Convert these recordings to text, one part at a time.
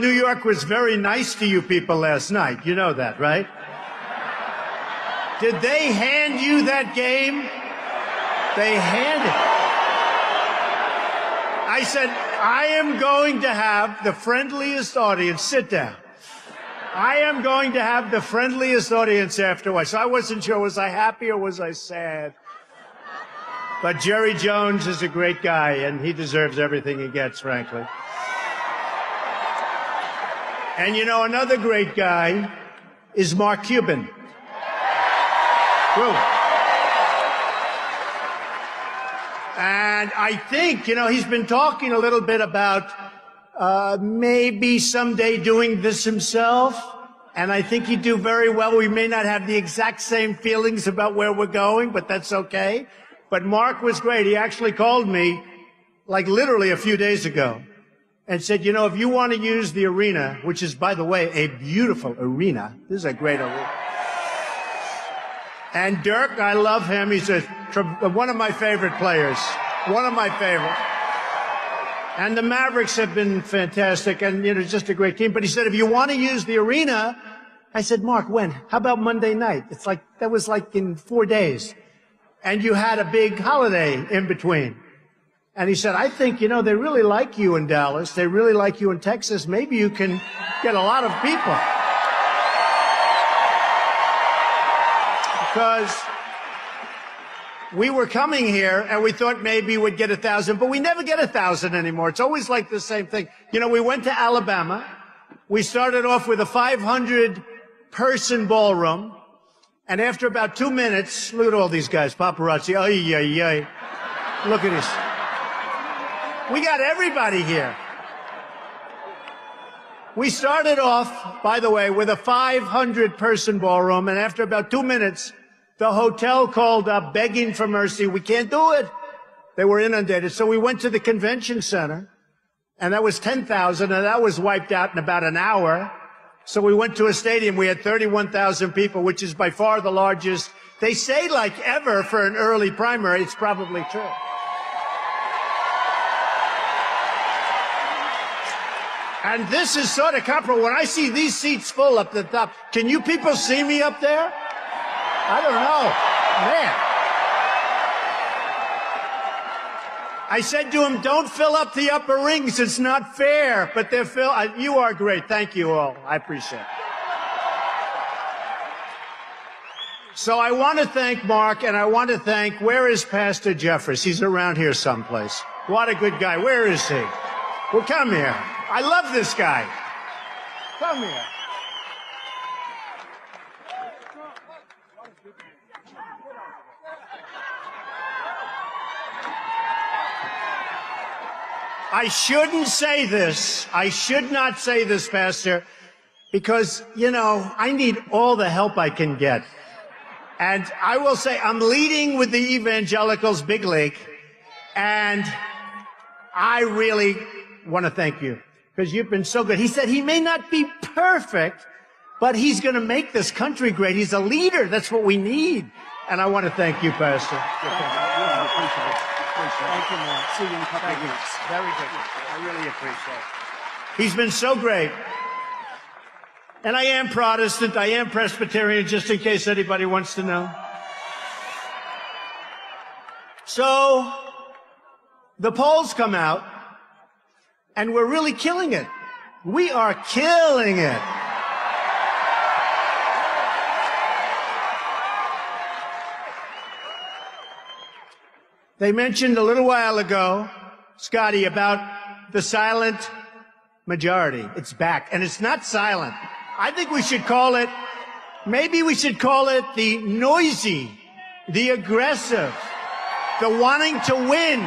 New York was very nice to you people last night. You know that, right? Did they hand you that game? They handed it. I said, I am going to have the friendliest audience. Sit down. I am going to have the friendliest audience afterwards. So I wasn't sure, was I happy or was I sad? But Jerry Jones is a great guy, and he deserves everything he gets, frankly. And you know, another great guy is Mark Cuban. Whoa. And I think, you know, he's been talking a little bit about maybe someday doing this himself. And I think he'd do very well. We may not have the exact same feelings about where we're going, but that's okay. But Mark was great. He actually called me, like literally a few days ago, and said, you know, if you want to use the arena, which is, by the way, a beautiful arena. This is a great arena. And Dirk, I love him. He's one of my favorite players. One of my favorites. And the Mavericks have been fantastic, and, you know, just a great team. But he said, if you want to use the arena, I said, Mark, when? How about Monday night? It's like, that was like in 4 days. And you had a big holiday in between. And he said, I think, you know, they really like you in Dallas. They really like you in Texas. Maybe you can get a lot of people. Because we were coming here and we thought maybe we'd get 1,000, but we never get 1,000 anymore. It's always like the same thing. You know, we went to Alabama. We started off with a 500-person ballroom. And after about 2 minutes, look at all these guys, paparazzi. Ay, ay, ay. Look at this. We got everybody here. We started off, by the way, with a 500-person ballroom, and after about 2 minutes, the hotel called up begging for mercy. We can't do it. They were inundated. So we went to the convention center, and that was 10,000, and that was wiped out in about an hour. So we went to a stadium. We had 31,000 people, which is by far the largest. They say like ever for an early primary. It's probably true. And this is sort of comparable. When I see these seats full up the top, can you people see me up there? I don't know. Man. I said to him, don't fill up the upper rings. It's not fair. But they're filled. You are great. Thank you all. I appreciate it. So I want to thank Mark, and I want to thank, where is Pastor Jeffress? He's around here someplace. What a good guy. Where is he? Well, come here. I love this guy. Come here. I shouldn't say this. I should not say this, Pastor, because, you know, I need all the help I can get. And I will say I'm leading with the evangelicals big league, and I really want to thank you because you've been so good. He said he may not be perfect, but he's going to make this country great. He's a leader. That's what we need. And I want to thank you, Pastor. Thank you, man. See you in a couple of weeks. Very good. I really appreciate it. He's been so great. And I am Protestant. I am Presbyterian, just in case anybody wants to know. So the polls come out, and we're really killing it. We are killing it. They mentioned a little while ago, Scotty, about the silent majority. It's back, and it's not silent. I think we should call it, maybe we should call it the noisy, the aggressive, the wanting to win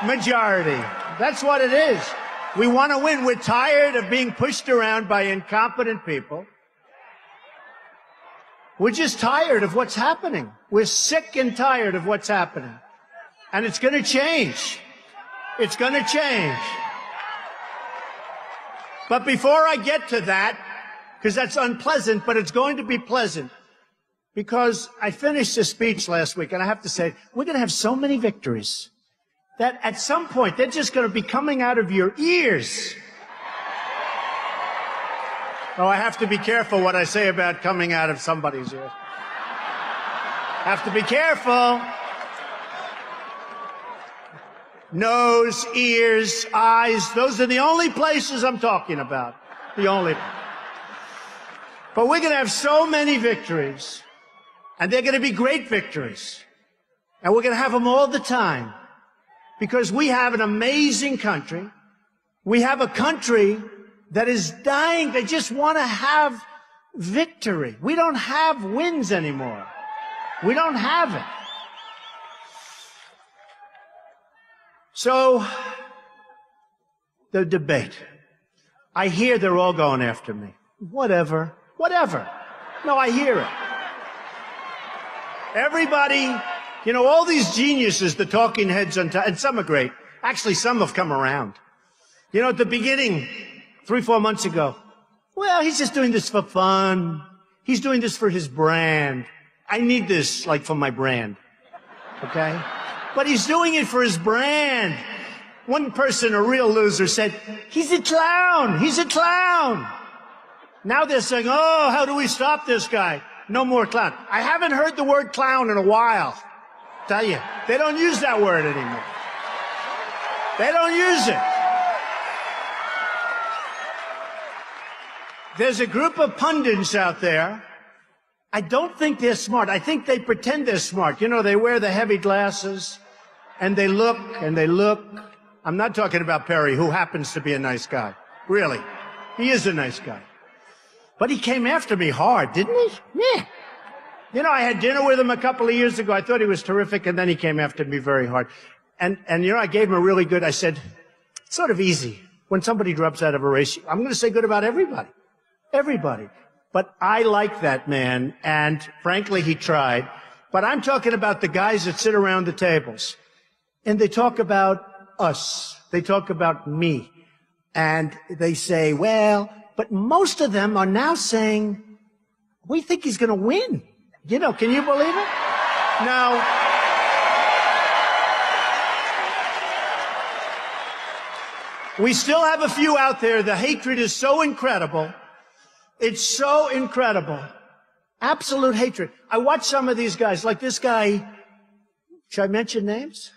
majority. That's what it is. We want to win. We're tired of being pushed around by incompetent people. We're just tired of what's happening. We're sick and tired of what's happening. And it's going to change. It's going to change. But before I get to that, because that's unpleasant, but it's going to be pleasant, because I finished a speech last week, and I have to say, we're going to have so many victories. that at some point they're just going to be coming out of your ears. Oh, I have to be careful what I say about coming out of somebody's ears. Have to be careful. Nose, ears, eyes, those are the only places I'm talking about. The only. But we're going to have so many victories, and they're going to be great victories. And we're going to have them all the time, because we have an amazing country. We have a country that is dying. They just want to have victory. We don't have wins anymore. We don't have it. So, the debate. I hear they're all going after me. Whatever. No, I hear it. Everybody, you know, all these geniuses, the talking heads, and some are great. Actually, some have come around. You know, at the beginning, 3-4 months ago, well, he's just doing this for fun. He's doing this for his brand. I need this, like, for my brand. Okay? But he's doing it for his brand. One person, a real loser, said, he's a clown. He's a clown. Now they're saying, oh, how do we stop this guy? No more clown. I haven't heard the word clown in a while. Tell you, they don't use that word anymore. They don't use it. There's a group of pundits out there. I don't think they're smart. I think they pretend they're smart. You know, they wear the heavy glasses, and they look, and they look. I'm not talking about Perry, who happens to be a nice guy. Really. He is a nice guy. But he came after me hard, didn't he? Yeah. You know, I had dinner with him a couple of years ago. I thought he was terrific, and then he came after me very hard. And you know, I gave him a really good, I said, it's sort of easy. When somebody drops out of a race, I'm going to say good about everybody. Everybody. But I like that man, and frankly, he tried. But I'm talking about the guys that sit around the tables, and they talk about us. They talk about me. And they say, well, but most of them are now saying, we think he's going to win. You know, can you believe it? Now, we still have a few out there. The hatred is so incredible. It's so incredible. Absolute hatred. I watch some of these guys, like this guy. Should I mention names?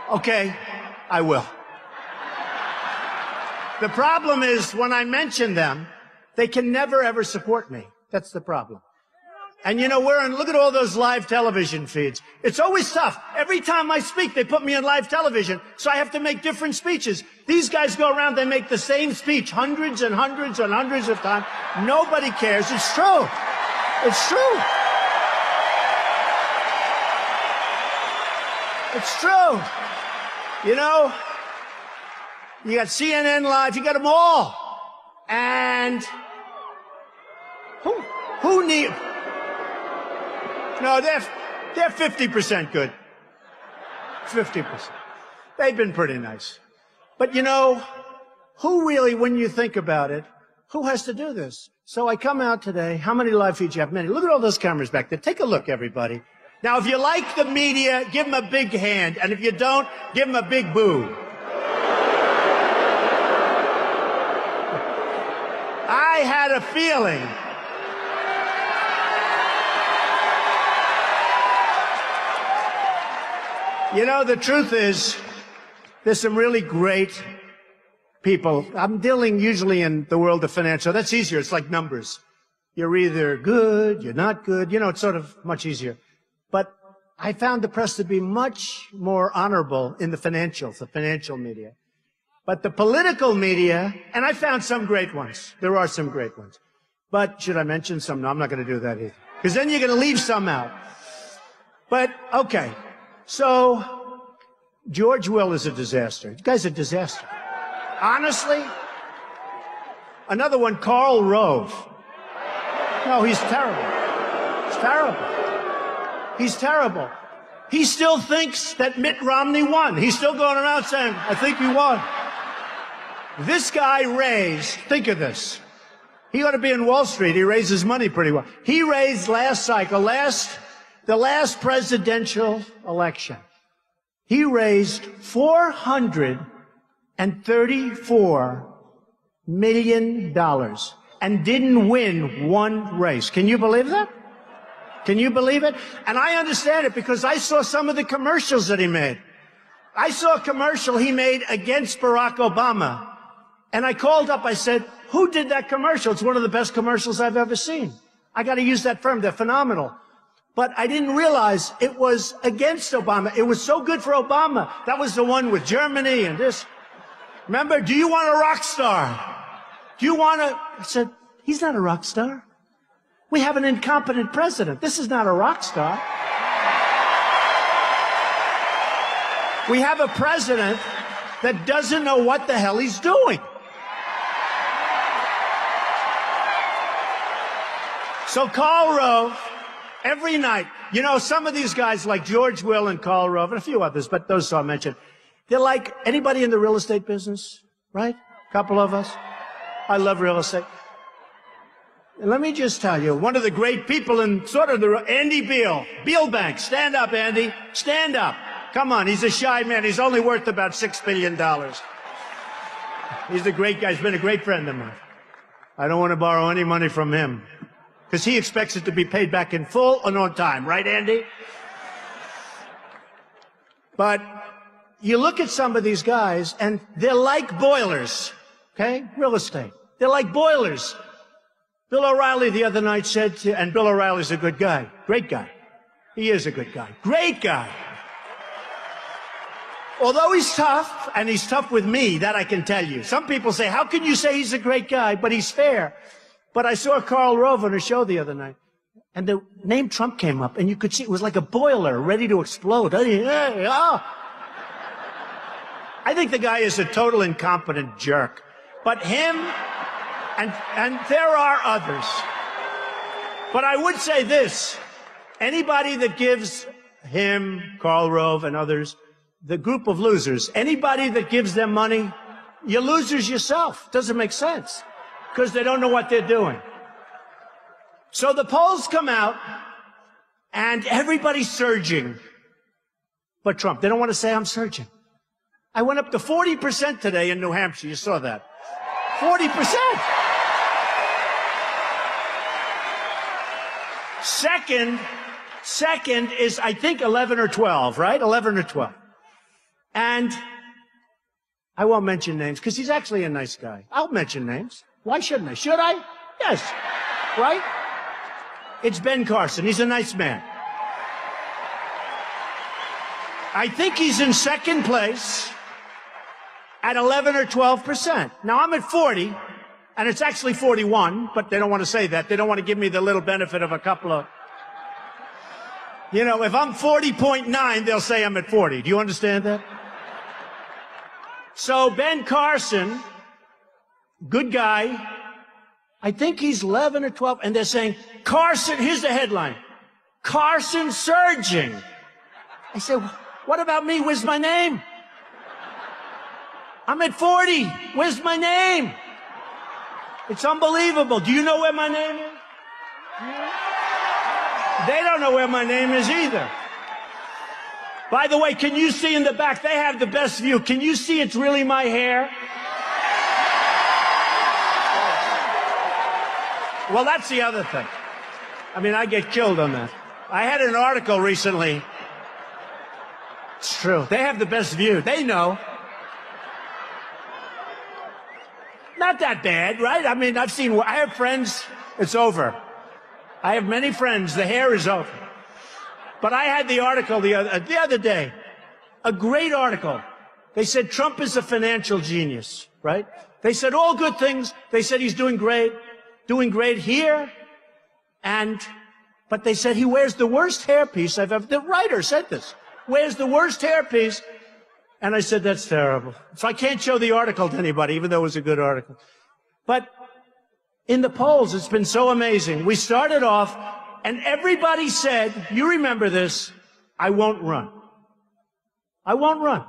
Okay, I will. The problem is, when I mention them, they can never, ever support me. That's the problem. And you know, look at all those live television feeds. It's always tough. Every time I speak, they put me on live television, so I have to make different speeches. These guys go around, they make the same speech hundreds and hundreds and hundreds of times. Nobody cares. It's true. It's true. It's true. You know, you got CNN Live, you got them all. And who need... No, they're 50% good. 50%. They've been pretty nice. But you know, who really, when you think about it, who has to do this? So I come out today. How many live feeds you have? Many. Look at all those cameras back there. Take a look, everybody. Now, if you like the media, give them a big hand. And if you don't, give them a big boo. I had a feeling. You know, the truth is, there's some really great people. I'm dealing usually in the world of financial. That's easier. It's like numbers. You're either good, you're not good. You know, it's sort of much easier. But I found the press to be much more honorable in the financial media. But the political media, and I found some great ones. There are some great ones. But should I mention some? No, I'm not going to do that either. Because then you're going to leave some out. But, okay. So, George Will is a disaster. The guy's a disaster. Honestly. Another one, Karl Rove. No, he's terrible. He's terrible. He's terrible. He still thinks that Mitt Romney won. He's still going around saying, I think we won. This guy raised, think of this, He ought to be in Wall Street. He raises money pretty well. He raised last cycle, the last presidential election. He raised $434 million and didn't win one race. Can you believe that? Can you believe it? And I understand it because I saw some of the commercials that he made. I saw a commercial he made against Barack Obama. And I called up, I said, who did that commercial? It's one of the best commercials I've ever seen. I got to use that firm. They're phenomenal. But I didn't realize it was against Obama. It was so good for Obama. That was the one with Germany and this. Remember, do you want a rock star? Do you want a... I said, he's not a rock star. We have an incompetent president. This is not a rock star. We have a president that doesn't know what the hell he's doing. So Karl Rove, every night, you know, some of these guys like George Will and Karl Rove and a few others, but those I mentioned, they're like anybody in the real estate business, right? A couple of us. I love real estate. And let me just tell you, one of the great people in sort of the, Andy Beal Bank. Stand up, Andy. Stand up. Come on, he's a shy man. He's only worth about $6 billion. He's a great guy. He's been a great friend of mine. I don't want to borrow any money from him because he expects it to be paid back in full and on time. Right, Andy? But you look at some of these guys, and they're like boilers, okay? Real estate. They're like boilers. Bill O'Reilly the other night said to, and Bill O'Reilly's a good guy. Great guy. He is a good guy. Great guy. Although he's tough, and he's tough with me, that I can tell you. Some people say, how can you say he's a great guy, but he's fair? But I saw Karl Rove on a show the other night, and the name Trump came up, and you could see it was like a boiler ready to explode. I think the guy is a total incompetent jerk. But him, and there are others. But I would say this, anybody that gives him, Karl Rove, and others, the group of losers, anybody that gives them money, you're losers yourself. Doesn't make sense because they don't know what they're doing. So the polls come out and everybody's surging but Trump. They don't want to say I'm surging. I went up to 40% today in New Hampshire. You saw that. 40%. Second is, I think, 11 or 12, right? 11 or 12. And I won't mention names because he's actually a nice guy. I'll mention names. Why shouldn't I? Should I? Yes. Right? It's Ben Carson. He's a nice man. I think he's in second place at 11 or 12%. Now, I'm at 40, and it's actually 41, but they don't want to say that. They don't want to give me the little benefit of a couple of... You know, if I'm 40.9, they'll say I'm at 40. Do you understand that? So Ben Carson, good guy, I think he's 11 or 12, and they're saying, Carson, here's the headline, Carson surging. I said, what about me? Where's my name? I'm at 40. Where's my name? It's unbelievable. Do you know where my name is? They don't know where my name is either. By the way, can you see in the back? They have the best view. Can you see it's really my hair? Well, that's the other thing. I mean, I get killed on that. I had an article recently. It's true. They have the best view. They know. Not that bad, right? I mean, I have friends. It's over. I have many friends. The hair is over. But I had the article the other day, a great article. They said Trump is a financial genius, right? They said all good things. They said he's doing great here. But they said he wears the worst hairpiece I've ever, the writer said this, wears the worst hairpiece. And I said, that's terrible. So I can't show the article to anybody, even though it was a good article. But in the polls, it's been so amazing. We started off, and everybody said, you remember this, I won't run. I won't run.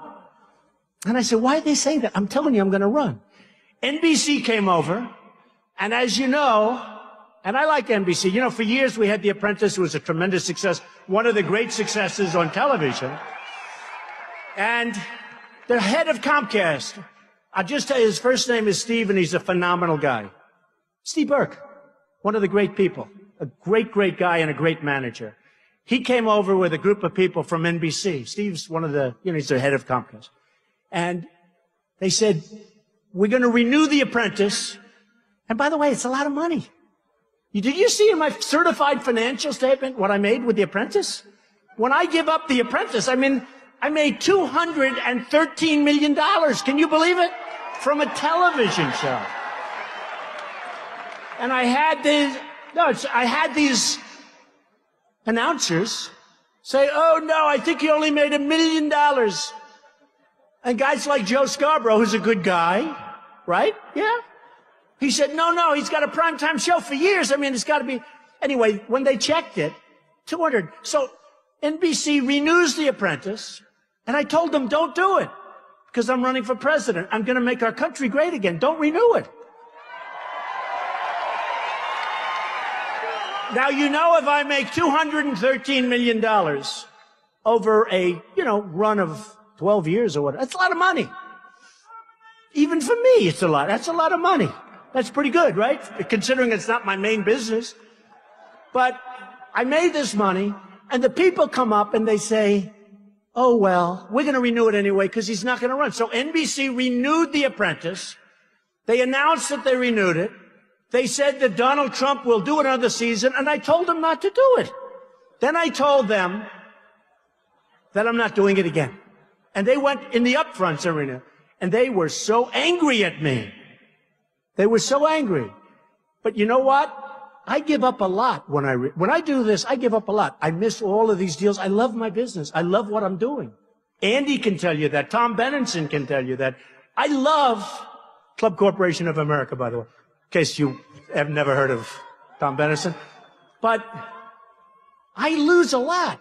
And I said, why are they saying that? I'm telling you, I'm going to run. NBC came over, And as you know, and I like NBC, you know, for years we had The Apprentice, who was a tremendous success, one of the great successes on television. And the head of Comcast, I'll just tell you, his first name is Steve, and he's a phenomenal guy. Steve Burke, one of the great people, a great, great guy and a great manager. He came over with a group of people from NBC. Steve's one of the, you know, he's the head of Comcast. And they said, we're going to renew The Apprentice. And by the way, it's a lot of money. Did you see in my certified financial statement what I made with The Apprentice? When I give up The Apprentice, I mean, I made $213 million. Can you believe it? From a television show. And I had these announcers say, oh no, I think he only made $1 million. And guys like Joe Scarborough, who's a good guy, right? Yeah. He said, no, he's got a primetime show for years. I mean, it's got to be. Anyway, when they checked it, 200. So NBC renews The Apprentice, and I told them, don't do it, because I'm running for president. I'm going to make our country great again. Don't renew it. Now, you know, if I make $213 million over a, you know, run of 12 years or whatever, that's a lot of money. Even for me, it's a lot. That's a lot of money. That's pretty good, right? Considering it's not my main business. But I made this money, and the people come up and they say, oh, well, we're going to renew it anyway because he's not going to run. So NBC renewed The Apprentice. They announced that they renewed it. They said that Donald Trump will do another season, and I told them not to do it. Then I told them that I'm not doing it again. And they went in the upfronts arena, and they were so angry at me. They were so angry. But you know what? I give up a lot when I do this. I give up a lot. I miss all of these deals. I love my business. I love what I'm doing. Andy can tell you that. Tom Benenson can tell you that. I love Club Corporation of America, by the way, in case you have never heard of Tom Benenson. But I lose a lot.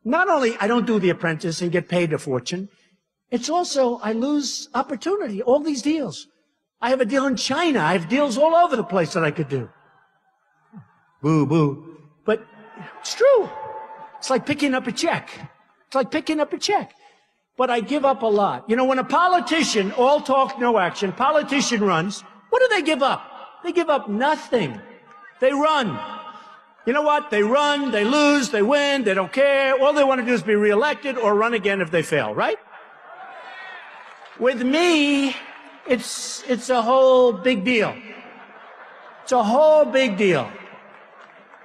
Not only I don't do The Apprentice and get paid a fortune, it's also I lose opportunity, all these deals. I have a deal in China. I have deals all over the place that I could do. Boo, boo. But it's true. It's like picking up a check. It's like picking up a check. But I give up a lot. You know, when a politician, all talk, no action, politician runs, what do they give up? They give up nothing. They run. You know what? They run, they lose, they win, they don't care. All they want to do is be reelected or run again if they fail, right? With me, it's a whole big deal. It's a whole big deal.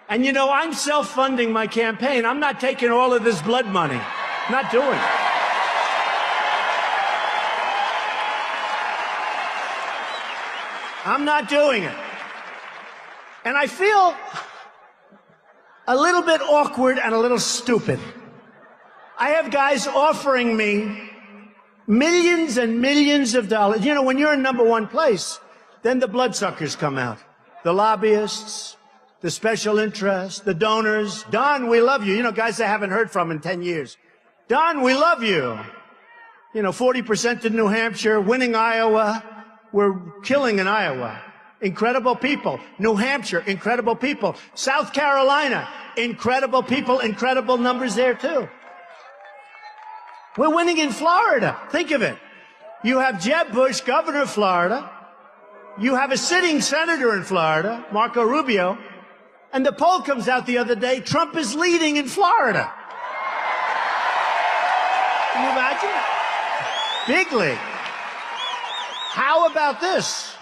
And you know, I'm self-funding my campaign. I'm not taking all of this blood money. Not doing it. I'm not doing it. And I feel a little bit awkward and a little stupid. I have guys offering me millions and millions of dollars. You know, when you're in number one place, then the bloodsuckers come out. The lobbyists, the special interests, the donors. Don, we love you. You know, guys I haven't heard from in 10 years. Don, we love you. You know, 40% in New Hampshire, winning Iowa. We're killing in Iowa. Incredible people. New Hampshire, incredible people. South Carolina, incredible people, incredible numbers there too. We're winning in Florida. Think of it. You have Jeb Bush, governor of Florida. You have a sitting senator in Florida, Marco Rubio. And the poll comes out the other day, Trump is leading in Florida. Can you imagine? Big league. How about this?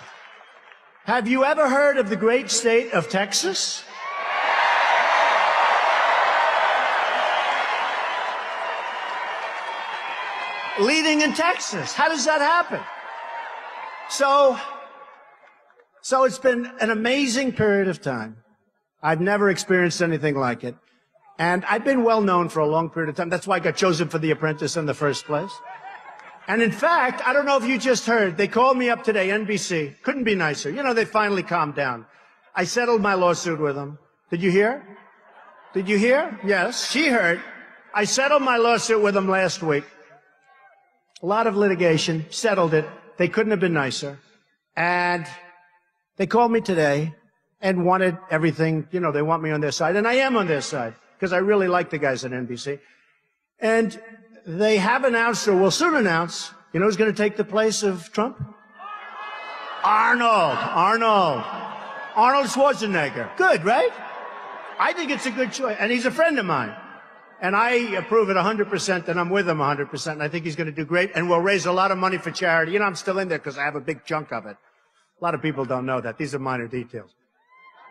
Have you ever heard of the great state of Texas? Leading in Texas. How does that happen? So it's been an amazing period of time. I've never experienced anything like it. And I've been well known for a long period of time. That's why I got chosen for The Apprentice in the first place. And in fact, I don't know if you just heard, they called me up today, NBC. Couldn't be nicer. You know, they finally calmed down. I settled my lawsuit with them. Did you hear? Did you hear? Yes, she heard. I settled my lawsuit with them last week. A lot of litigation, settled it. They couldn't have been nicer. And They called me today and wanted everything, you know, they want me on their side, and I am on their side, because I really like the guys at NBC. And they have announced, or will soon announce, you know who's going to take the place of Trump? Arnold Schwarzenegger. Good, right? I think it's a good choice, and he's a friend of mine. And I approve it 100%, and I'm with him 100%, and I think he's going to do great, and we'll raise a lot of money for charity. You know, I'm still in there because I have a big chunk of it. A lot of people don't know that. These are minor details.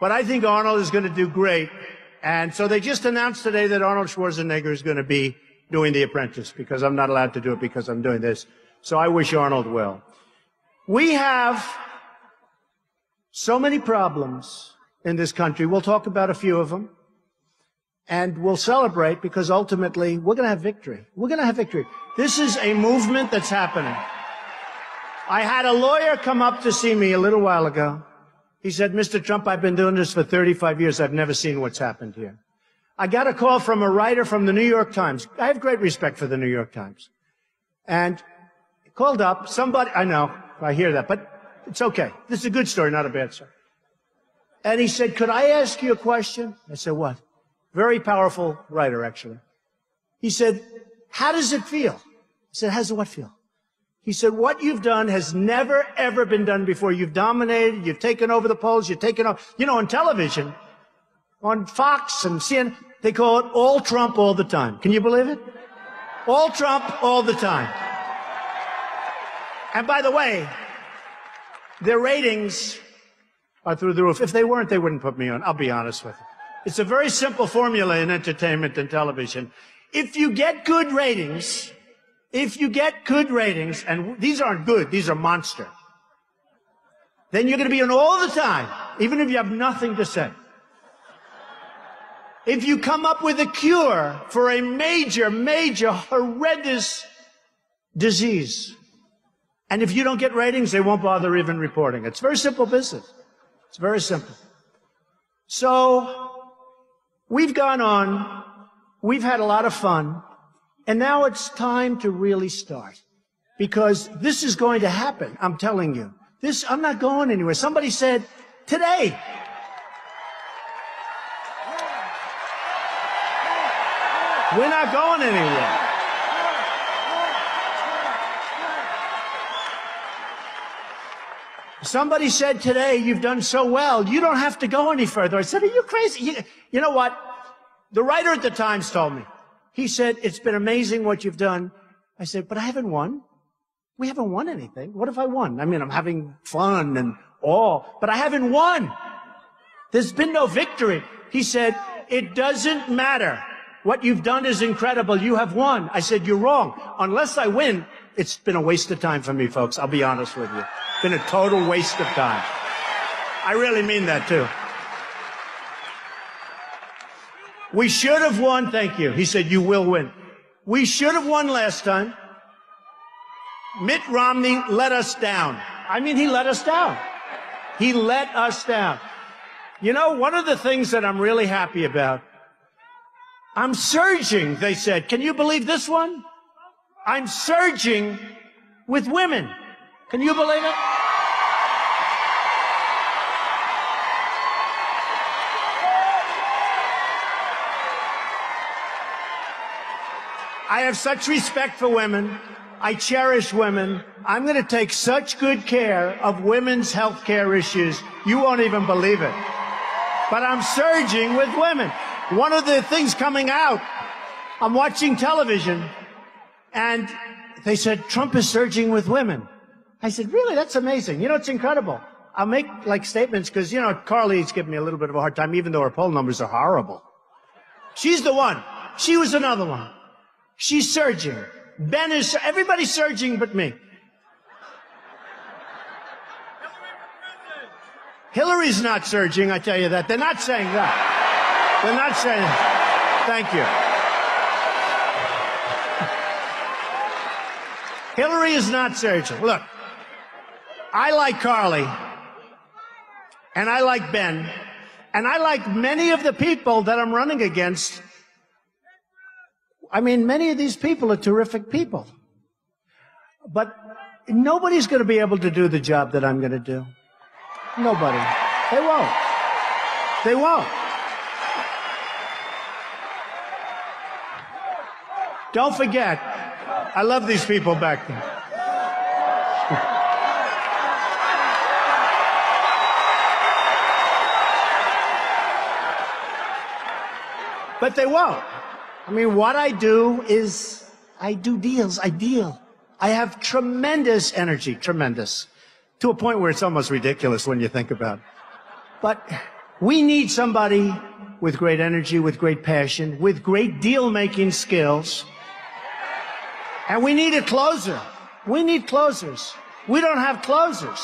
But I think Arnold is going to do great, and so they just announced today that Arnold Schwarzenegger is going to be doing The Apprentice, because I'm not allowed to do it because I'm doing this. So I wish Arnold well. We have so many problems in this country. We'll talk about a few of them. And we'll celebrate, because ultimately we're going to have victory. We're going to have victory. This is a movement that's happening. I had a lawyer come up to see me a little while ago. He said, Mr. Trump, I've been doing this for 35 years. I've never seen what's happened here. I got a call from a writer from the New York Times. I have great respect for the New York Times. And he called up somebody, I know, I hear that, but it's okay. This is a good story, not a bad story. And he said, could I ask you a question? I said, what? Very powerful writer, actually. He said, how does it feel? I said, how does what feel? He said, what you've done has never, ever been done before. You've dominated, you've taken over the polls, you've taken over, you know, on television, on Fox and CNN, they call it all Trump all the time. Can you believe it? All Trump all the time. And by the way, their ratings are through the roof. If they weren't, they wouldn't put me on. I'll be honest with you. It's a very simple formula in entertainment and television. If you get good ratings, and these aren't good, these are monster, then you're going to be on all the time, even if you have nothing to say. If you come up with a cure for a major, horrendous disease, and if you don't get ratings, they won't bother even reporting. It's very simple business. It's very simple. So, we've gone on, we've had a lot of fun, and now it's time to really start. Because this is going to happen, I'm telling you. I'm not going anywhere. Somebody said, today. We're not going anywhere. Somebody said today, you've done so well, you don't have to go any further. I said, are you crazy? You know what? The writer at the Times told me. He said, it's been amazing what you've done. I said, but I haven't won. We haven't won anything. What if I won? I mean, I'm having fun and all, but I haven't won. There's been no victory. He said, it doesn't matter. What you've done is incredible. You have won. I said, you're wrong. Unless I win, it's been a waste of time for me, folks. I'll be honest with you. It's been a total waste of time. I really mean that, too. We should have won. Thank you. He said, you will win. We should have won last time. Mitt Romney let us down. I mean, he let us down. He let us down. You know, one of the things that I'm really happy about, I'm surging, they said. Can you believe this one? I'm surging with women. Can you believe it? I have such respect for women. I cherish women. I'm going to take such good care of women's health care issues, you won't even believe it. But I'm surging with women. One of the things coming out, I'm watching television, and they said, Trump is surging with women. I said, really? That's amazing. You know, it's incredible. I'll make, like, statements, because, you know, Carly's giving me a little bit of a hard time, even though her poll numbers are horrible. She's the one. She was another one. She's surging. Ben is, everybody's surging but me. Hillary's not surging, I tell you that. They're not saying that. They're not saying that. Thank you. Hillary is not surging. Look, I like Carly, and I like Ben, and I like many of the people that I'm running against. I mean, many of these people are terrific people. But nobody's going to be able to do the job that I'm going to do. Nobody. They won't. They won't. Don't forget, I love these people back there. But they won't. I mean, what I do is I do deals. I deal. I have tremendous energy, tremendous, to a point where it's almost ridiculous when you think about it. But we need somebody with great energy, with great passion, with great deal-making skills. And we need a closer. We need closers. We don't have closers.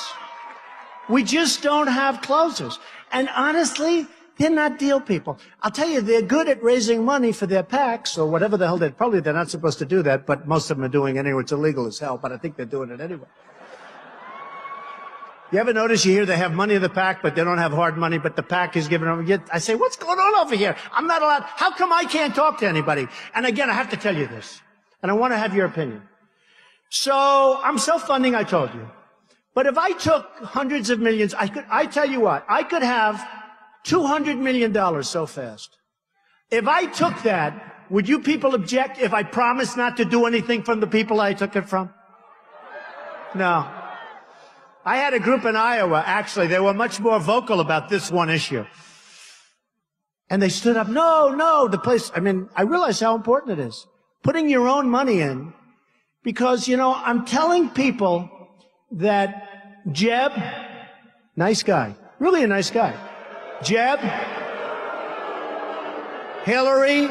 We just don't have closers. And honestly, they're not deal people. I'll tell you, they're good at raising money for their PACs or whatever the hell they're not supposed to do that, but most of them are doing it anyway. It's illegal as hell, but I think they're doing it anyway. You ever notice you hear they have money in the PAC, but they don't have hard money, but the PAC is giving them. I say, what's going on over here? I'm not allowed. How come I can't talk to anybody? And again, I have to tell you this, and I want to have your opinion. So I'm self-funding, I told you. But if I took hundreds of millions, I tell you what, I could have $200 million so fast. If I took that, would you people object if I promised not to do anything from the people I took it from? No. I had a group in Iowa, actually, they were much more vocal about this one issue. And they stood up, no, the place, I mean, I realize how important it is. Putting your own money in, because, you know, I'm telling people that Jeb, nice guy, really a nice guy. Jeb, Hillary.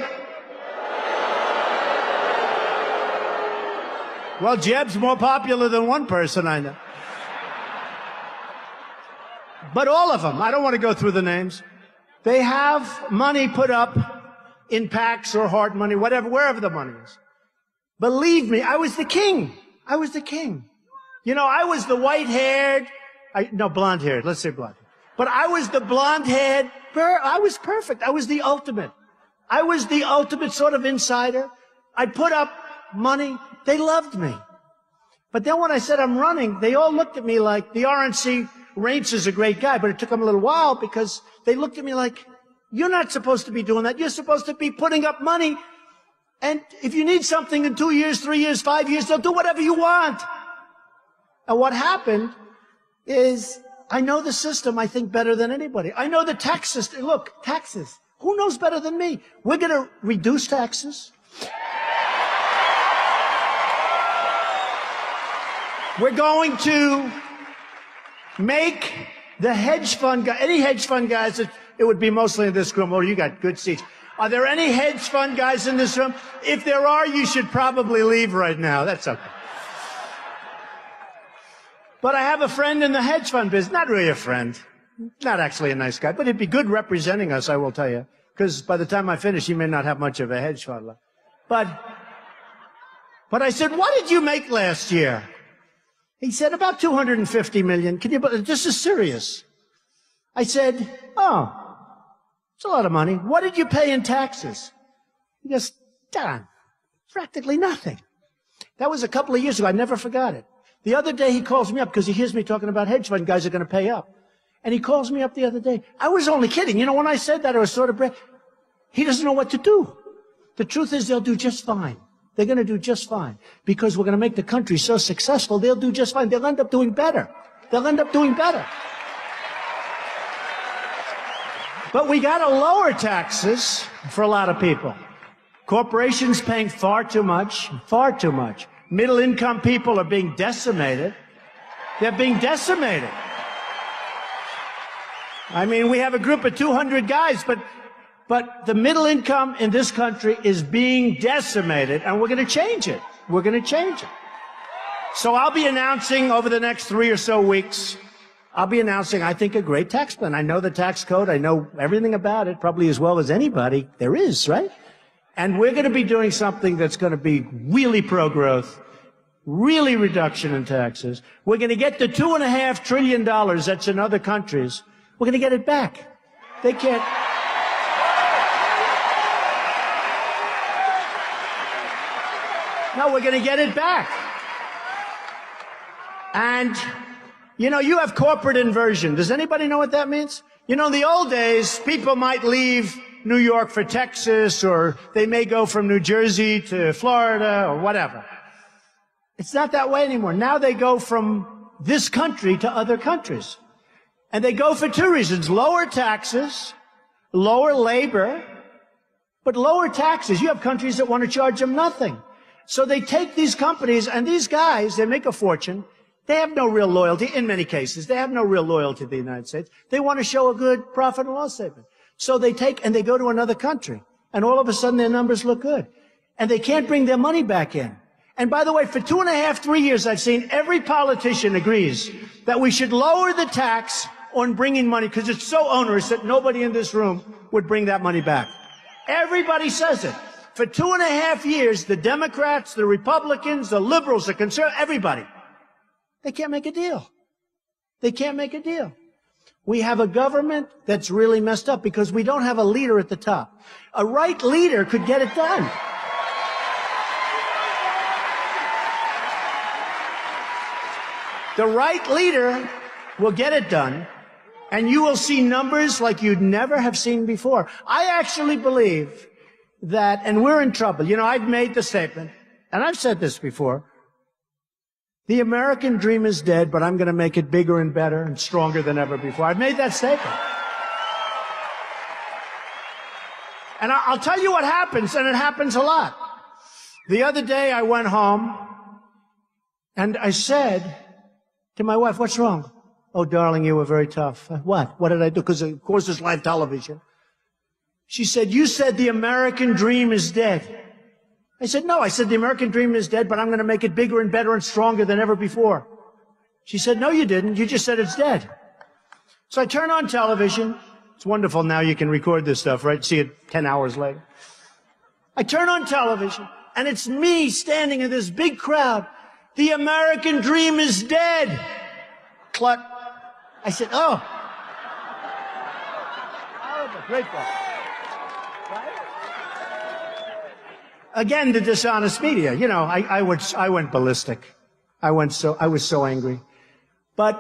Well, Jeb's more popular than one person I know. But all of them, I don't want to go through the names. They have money put up in PACs or hard money, whatever, wherever the money is. Believe me, I was the king. I was the king. You know, I was the white-haired, blonde-haired, let's say blonde. But I was the blonde-haired, I was perfect. I was the ultimate. I was the ultimate sort of insider. I put up money. They loved me. But then when I said I'm running, they all looked at me like, the RNC, Reince is a great guy, but it took them a little while because they looked at me like, you're not supposed to be doing that. You're supposed to be putting up money. And if you need something in 2 years, 3 years, 5 years, they'll do whatever you want. And what happened is I know the system, I think, better than anybody. I know the tax system. Look, taxes. Who knows better than me? We're going to reduce taxes. We're going to make the hedge fund guy, any hedge fund guys, it would be mostly in this room. Oh, you got good seats. Are there any hedge fund guys in this room? If there are, you should probably leave right now. That's okay. But I have a friend in the hedge fund business. Not really a friend. Not actually a nice guy, but he'd be good representing us, I will tell you. Because by the time I finish, he may not have much of a hedge fund left. But I said, what did you make last year? He said, about 250 million. Can you, this is serious. I said, oh, it's a lot of money. What did you pay in taxes? He goes, Don, practically nothing. That was a couple of years ago. I never forgot it. The other day he calls me up because he hears me talking about hedge fund guys are going to pay up. And he calls me up the other day. I was only kidding. You know, when I said that, I was sort of he doesn't know what to do. The truth is they'll do just fine. They're going to do just fine because we're going to make the country so successful. They'll do just fine. They'll end up doing better. They'll end up doing better. But we got to lower taxes for a lot of people. Corporations paying far too much, far too much. Middle income people are being decimated. They're being decimated. I mean, we have a group of 200 guys, but the middle income in this country is being decimated, and we're going to change it. We're going to change it. So I'll be announcing over the next 3 or so weeks, I'll be announcing, I think, a great tax plan. I know the tax code. I know everything about it, probably as well as anybody there is, right? And we're going to be doing something that's going to be really pro-growth, really reduction in taxes. We're going to get the $2.5 trillion that's in other countries. We're going to get it back. They can't. No, we're going to get it back. And You know, you have corporate inversion. Does anybody know what that means? You know, in the old days, people might leave New York for Texas, or they may go from New Jersey to Florida, or whatever. It's not that way anymore. Now they go from this country to other countries. And they go for two reasons: lower taxes, lower labor, but lower taxes. You have countries that want to charge them nothing. So they take these companies, and these guys, they make a fortune. They have no real loyalty, in many cases. They have no real loyalty to the United States. They want to show a good profit and loss statement. So they take and they go to another country, and all of a sudden their numbers look good. And they can't bring their money back in. And by the way, for 2.5, 3 years, I've seen every politician agrees that we should lower the tax on bringing money, because it's so onerous that nobody in this room would bring that money back. Everybody says it. For 2.5 years, the Democrats, the Republicans, the liberals, the conservatives, everybody, they can't make a deal. They can't make a deal. We have a government that's really messed up because we don't have a leader at the top. A right leader could get it done. The right leader will get it done, and you will see numbers like you'd never have seen before. I actually believe that, and we're in trouble. You know, I've made the statement, and I've said this before, the American dream is dead, but I'm going to make it bigger and better and stronger than ever before. I've made that statement. And I'll tell you what happens, and it happens a lot. The other day I went home, and I said to my wife, "What's wrong?" "Oh, darling, you were very tough." "What? What did I do?" Because, of course, it's live television. She said, "You said the American dream is dead." I said, "No, I said the American dream is dead, but I'm going to make it bigger and better and stronger than ever before." She said, "No, you didn't. You just said it's dead." So I turn on television. It's wonderful now you can record this stuff, right? See it 10 hours later. I turn on television, and it's me standing in this big crowd. "The American dream is dead." Cluck. I said, "Oh." Horrible. Great book. Again, the dishonest media. You know, I went ballistic. I was so angry. But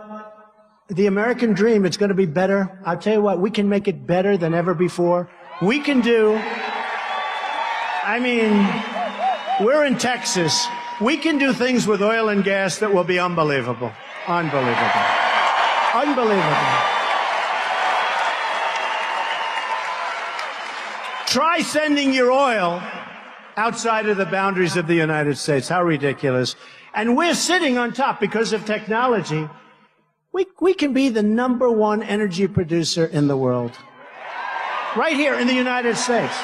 the American dream, it's going to be better. I'll tell you what, we can make it better than ever before. We can do, I mean, we're in Texas. We can do things with oil and gas that will be unbelievable. Unbelievable. Unbelievable. Try sending your oil outside of the boundaries of the United States. How ridiculous. And we're sitting on top because of technology. We can be the #1 energy producer in the world. Right here in the United States.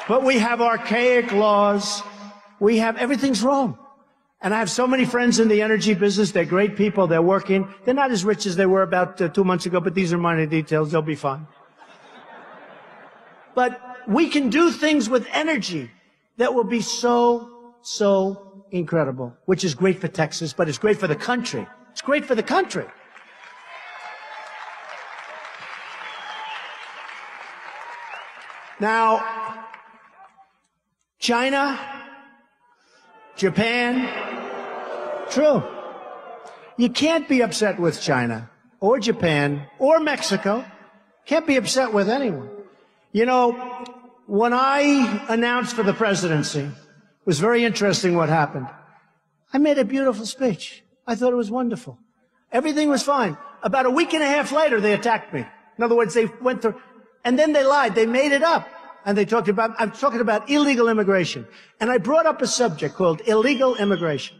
But we have archaic laws. We have, everything's wrong. And I have so many friends in the energy business. They're great people. They're working. They're not as rich as they were about 2 months ago, but these are minor details. They'll be fine. But we can do things with energy that will be so incredible, which is great for Texas, but it's great for the country. It's great for the country. Now, China, Japan, true. You can't be upset with China or Japan or Mexico. Can't be upset with anyone. You know, when I announced for the presidency, it was very interesting what happened. I made a beautiful speech. I thought it was wonderful. Everything was fine. About a week and a half later, they attacked me. In other words, they went through, and then they lied. They made it up. And they talked about, I'm talking about illegal immigration. And I brought up a subject called illegal immigration.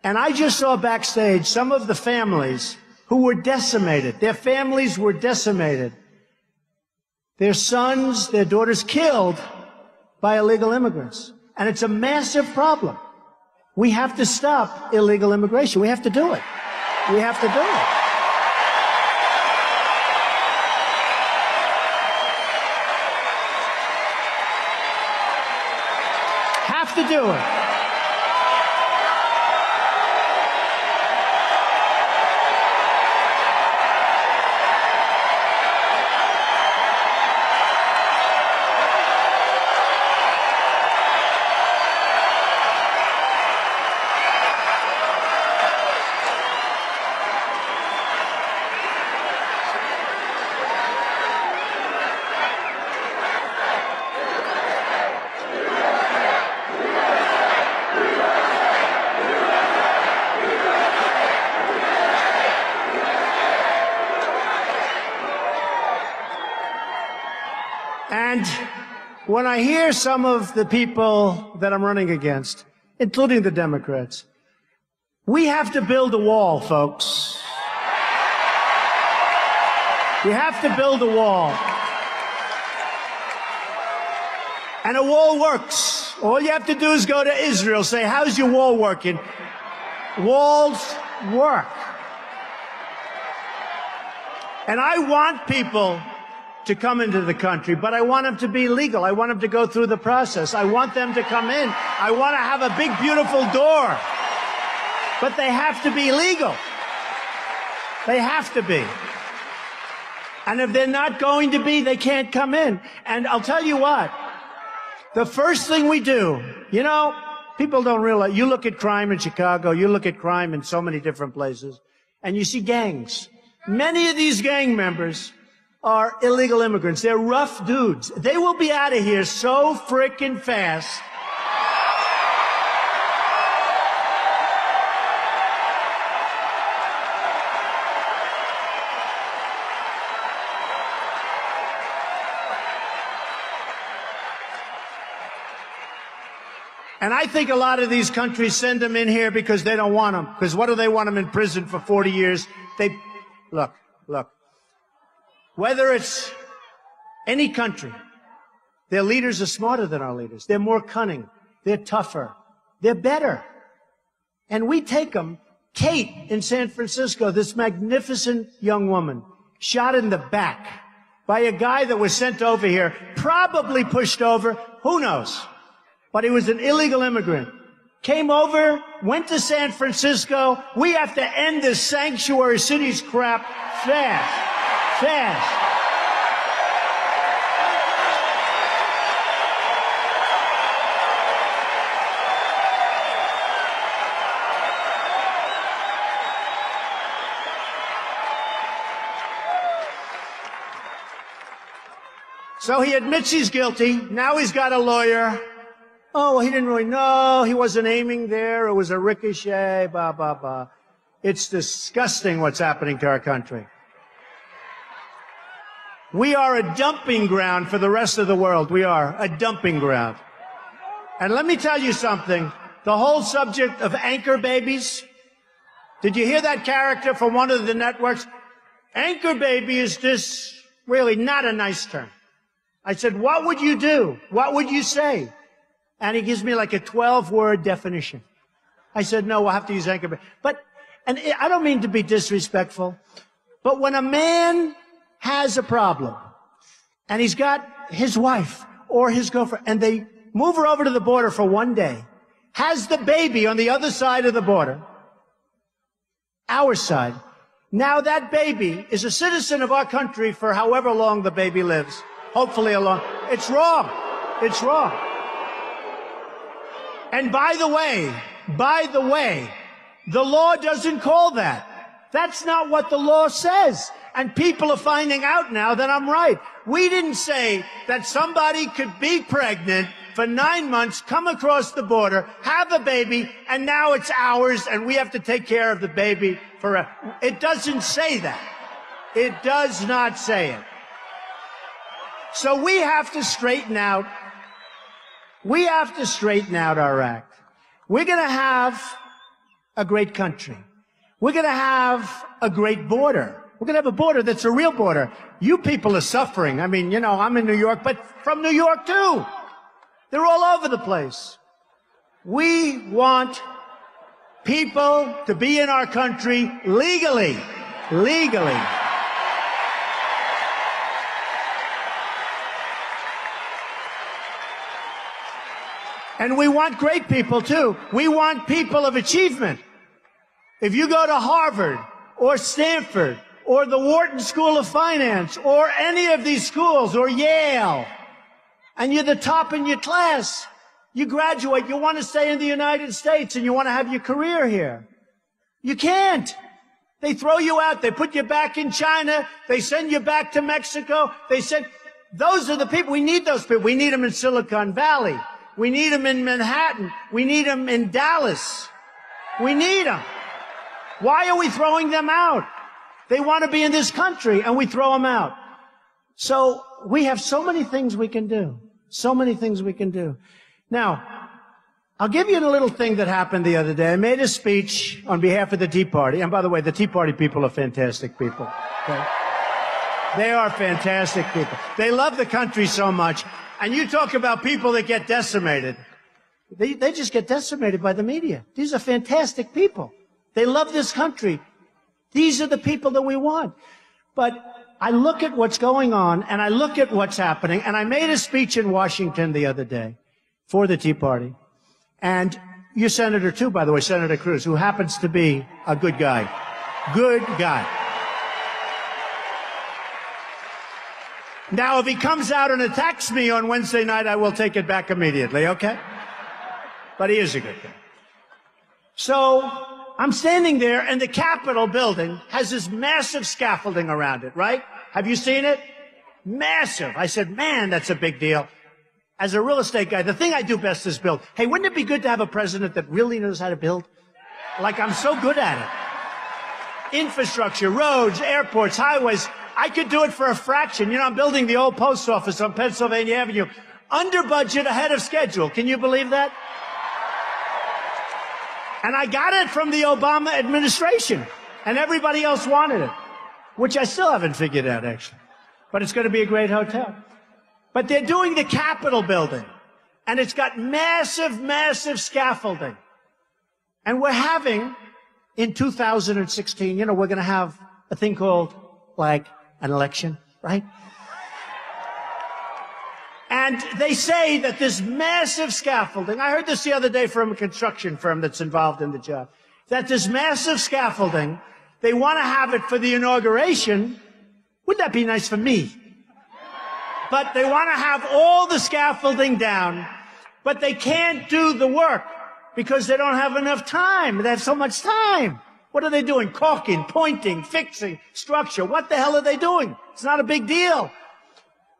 And I just saw backstage some of the families who were decimated. Their families were decimated. Their sons, their daughters killed by illegal immigrants. And it's a massive problem. We have to stop illegal immigration. We have to do it. We have to do it. Have to do it. when I hear some of the people that I'm running against, including the Democrats, we have to build a wall, folks. We have to build a wall. And a wall works. All you have to do is go to Israel, say, how's your wall working? Walls work. And I want people to come into the country, but I want them to be legal. I want them to go through the process. I want them to come in. I want to have a big, beautiful door. But they have to be legal. They have to be. And if they're not going to be, they can't come in. And I'll tell you what, the first thing we do, you know, people don't realize, you look at crime in Chicago, you look at crime in so many different places, and you see gangs. Many of these gang members are illegal immigrants. They're rough dudes. They will be out of here so frickin' fast. And I think a lot of these countries send them in here because they don't want them. Because what do they want them in prison for 40 years? Look. Whether it's any country, their leaders are smarter than our leaders. They're more cunning. They're tougher. They're better. And we take them. Kate in San Francisco, this magnificent young woman, shot in the back by a guy that was sent over here, probably pushed over, who knows? But he was an illegal immigrant. Came over, went to San Francisco. We have to end this sanctuary cities crap fast. So he admits he's guilty. Now he's got a lawyer. Oh, well, he didn't really know. He wasn't aiming there. It was a ricochet, blah, blah, blah. It's disgusting what's happening to our country. We are a dumping ground for the rest of the world. We are a dumping ground. And let me tell you something. The whole subject of anchor babies. Did you hear that character from one of the networks? Anchor baby is just really not a nice term. I said, what would you do? What would you say? And he gives me like a 12-word definition. I said, no, we'll have to use anchor baby. And I don't mean to be disrespectful, but when a man has a problem and he's got his wife or his girlfriend and they move her over to the border for one day, has the baby on the other side of the border, our side, now that baby is a citizen of our country for however long the baby lives, hopefully a long. It's wrong. It's wrong. And by the way, the law doesn't call that. That's not what the law says. And people are finding out now that I'm right. We didn't say that somebody could be pregnant for 9 months, come across the border, have a baby, and now it's ours and we have to take care of the baby forever. It doesn't say that. It does not say it. So we have to straighten out. We have to straighten out our act. We're going to have a great country. We're going to have a great border. We're going to have a border that's a real border. You people are suffering. I mean, you know, I'm in New York, but from New York too. They're all over the place. We want people to be in our country legally. Legally. And we want great people, too. We want people of achievement. If you go to Harvard or Stanford or the Wharton School of Finance or any of these schools or Yale, and you're the top in your class, you graduate, you want to stay in the United States and you want to have your career here. You can't. They throw you out. They put you back in China. They send you back to Mexico. Those are the people. We need those people. We need them in Silicon Valley. We need them in Manhattan. We need them in Dallas. We need them. Why are we throwing them out? They want to be in this country, and we throw them out. So we have so many things we can do. So many things we can do. Now, I'll give you a little thing that happened the other day. I made a speech on behalf of the Tea Party. And by the way, the Tea Party people are fantastic people. Okay? They are fantastic people. They love the country so much. And you talk about people that get decimated. They just get decimated by the media. These are fantastic people. They love this country. These are the people that we want. But I look at what's going on, and I look at what's happening, and I made a speech in Washington the other day for the Tea Party. And your senator, too, by the way, Senator Cruz, who happens to be a good guy. Good guy. Now, if he comes out and attacks me on Wednesday night, I will take it back immediately, okay? But he is a good guy. So I'm standing there, and the Capitol building has this massive scaffolding around it, right? Have you seen it? Massive. I said, man, that's a big deal. As a real estate guy, the thing I do best is build. Hey, wouldn't it be good to have a president that really knows how to build? Like, I'm so good at it. Infrastructure, roads, airports, highways. I could do it for a fraction. You know, I'm building the old post office on Pennsylvania Avenue. Under budget, ahead of schedule. Can you believe that? And I got it from the Obama administration. And everybody else wanted it. Which I still haven't figured out, actually. But it's going to be a great hotel. But they're doing the Capitol building. And it's got massive, massive scaffolding. And we're having, in 2016, you know, we're going to have a thing called, like, an election, right? And they say that this massive scaffolding, I heard this the other day from a construction firm that's involved in the job, that this massive scaffolding, they want to have it for the inauguration. Wouldn't that be nice for me? But they want to have all the scaffolding down, but they can't do the work because they don't have enough time. They have so much time. What are they doing? Caulking, pointing, fixing, structure. What the hell are they doing? It's not a big deal.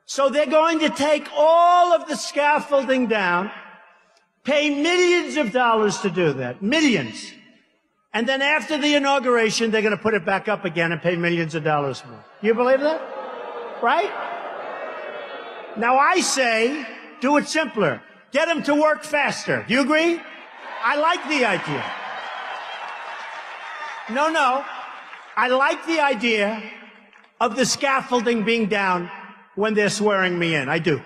So they're going to take all of the scaffolding down, pay millions of dollars to do that. Millions. And then after the inauguration, they're going to put it back up again and pay millions of dollars more. You believe that? Right? Now I say, do it simpler. Get them to work faster. Do you agree? I like the idea. No. I like the idea of the scaffolding being down when they're swearing me in. I do.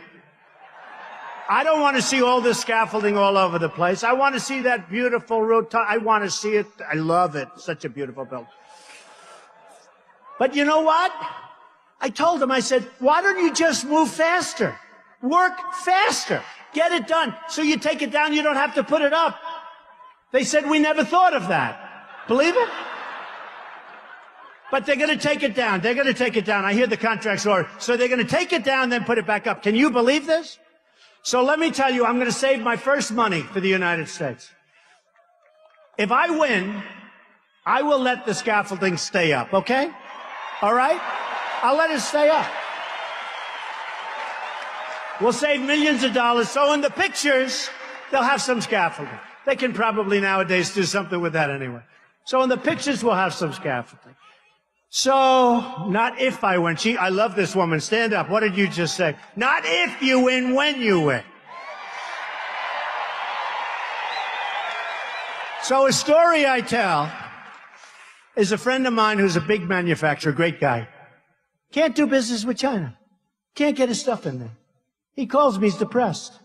I don't want to see all this scaffolding all over the place. I want to see that beautiful rotunda. I want to see it. I love it. Such a beautiful building. But you know what? I told them, I said, why don't you just move faster? Work faster. Get it done. So you take it down, you don't have to put it up. They said, we never thought of that. Believe it? But they're going to take it down. They're going to take it down. I hear the contract's order. So they're going to take it down, then put it back up. Can you believe this? So let me tell you, I'm going to save my first money for the United States. If I win, I will let the scaffolding stay up, okay? All right? I'll let it stay up. We'll save millions of dollars. So in the pictures, they'll have some scaffolding. They can probably nowadays do something with that anyway. So in the pictures, we'll have some scaffolding. So, not if I win. I love this woman. Stand up. What did you just say? Not if you win, when you win. So a story I tell is a friend of mine who's a big manufacturer, great guy. Can't do business with China. Can't get his stuff in there. He calls me, he's depressed.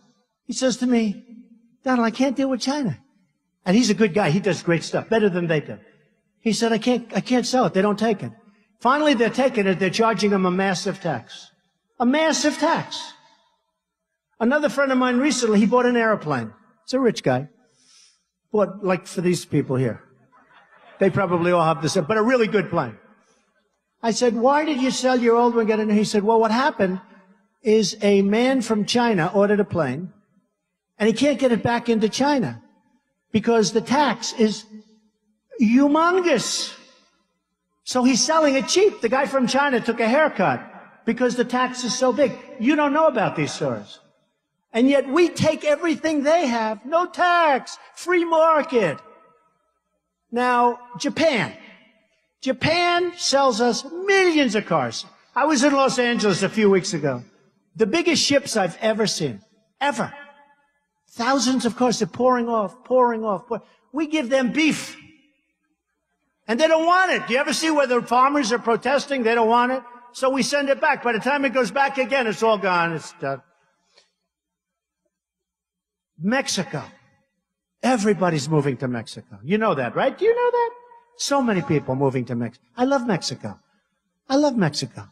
He says to me, Donald, I can't deal with China. And he's a good guy. He does great stuff, better than they do. He said, I can't sell it. They don't take it. Finally, they're taking it. They're charging him a massive tax. A massive tax. Another friend of mine recently, he bought an airplane. It's a rich guy. Bought, like for these people here. They probably all have this, but a really good plane. I said, why did you sell your old one and get in? He said, well, what happened is a man from China ordered a plane, and he can't get it back into China because the tax is humongous. So he's selling it cheap. The guy from China took a haircut because the tax is so big. You don't know about these stores. And yet we take everything they have. No tax. Free market. Now, Japan. Japan sells us millions of cars. I was in Los Angeles a few weeks ago. The biggest ships I've ever seen. Ever. Thousands of cars, they're pouring off, pouring off. We give them beef. And they don't want it. Do you ever see where the farmers are protesting? They don't want it. So we send it back. By the time it goes back again, it's all gone. It's done. Mexico. Everybody's moving to Mexico. You know that, right? Do you know that? So many people moving to Mexico. I love Mexico. I love Mexico.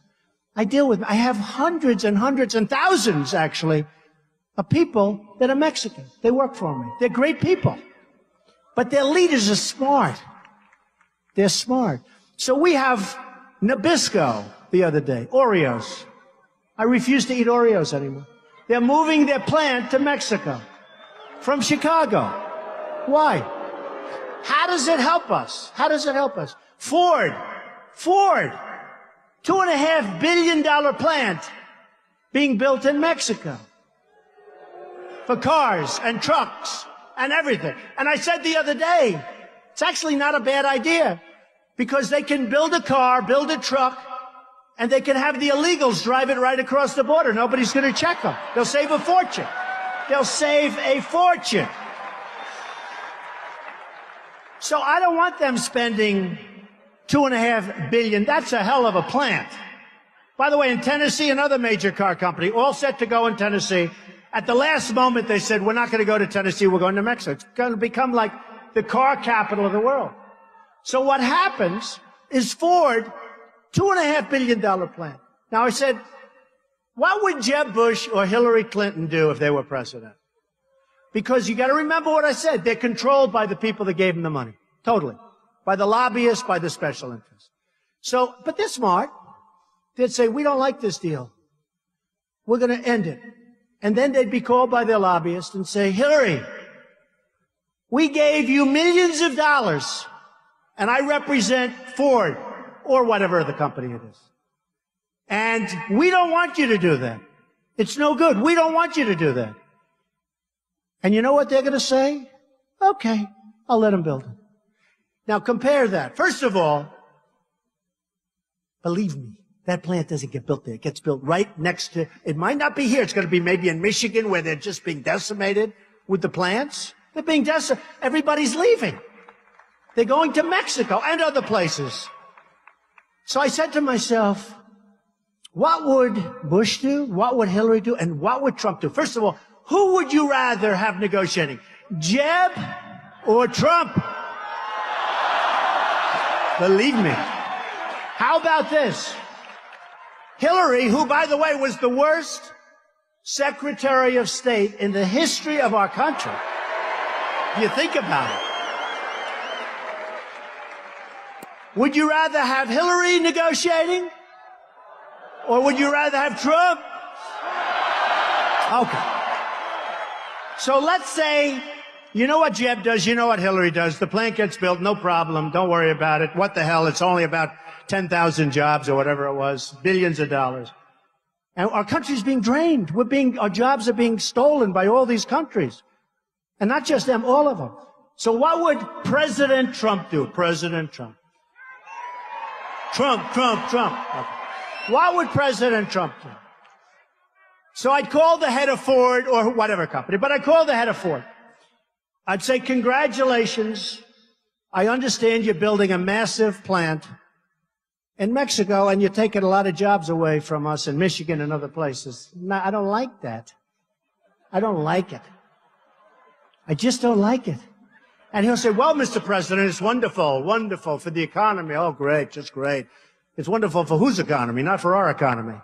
I have hundreds and hundreds and thousands, actually, of people that are Mexican. They work for me. They're great people. But their leaders are smart. They're smart. So we have Nabisco the other day, Oreos. I refuse to eat Oreos anymore. They're moving their plant to Mexico from Chicago. Why? How does it help us? How does it help us? Ford, $2.5 billion plant being built in Mexico for cars and trucks and everything. And I said the other day, it's actually not a bad idea because they can build a car, build a truck, and they can have the illegals drive it right across the border. Nobody's going to check them. They'll save a fortune. They'll save a fortune. So I don't want them spending $2.5 billion. That's a hell of a plant. By the way, in Tennessee, another major car company, all set to go in Tennessee. At the last moment, they said, we're not going to go to Tennessee, we're going to Mexico. It's going to become like the car capital of the world. So what happens is Ford, $2.5 billion plant. Now I said, what would Jeb Bush or Hillary Clinton do if they were president? Because you got to remember what I said. They're controlled by the people that gave them the money. Totally. By the lobbyists, by the special interests. So, but they're smart. They'd say, we don't like this deal. We're going to end it. And then they'd be called by their lobbyists and say, Hillary, we gave you millions of dollars, and I represent Ford or whatever the company it is. And we don't want you to do that. It's no good. We don't want you to do that. And you know what they're going to say? Okay, I'll let them build it. Now compare that. First of all, believe me, that plant doesn't get built there. It gets built right next to, it might not be here. It's going to be maybe in Michigan where they're just being decimated with the plants. They're being decimated. Everybody's leaving. They're going to Mexico and other places. So I said to myself, what would Bush do? What would Hillary do? And what would Trump do? First of all, who would you rather have negotiating? Jeb or Trump? Believe me. How about this? Hillary, who, by the way, was the worst Secretary of State in the history of our country. You think about it. Would you rather have Hillary negotiating? Or would you rather have Trump? Okay. So let's say, you know what Jeb does, you know what Hillary does. The plant gets built, no problem, don't worry about it. What the hell, it's only about 10,000 jobs or whatever it was, billions of dollars. And our country's being drained. Our jobs are being stolen by all these countries. And not just them, all of them. So what would President Trump do? President Trump. Trump. Okay. What would President Trump do? So I'd call the head of Ford or whatever company, but I'd call the head of Ford. I'd say, congratulations. I understand you're building a massive plant in Mexico and you're taking a lot of jobs away from us in Michigan and other places. No, I don't like that. I don't like it. I just don't like it. And he'll say, well, Mr. President, it's wonderful, wonderful for the economy. Oh, great, just great. It's wonderful for whose economy? Not for our economy.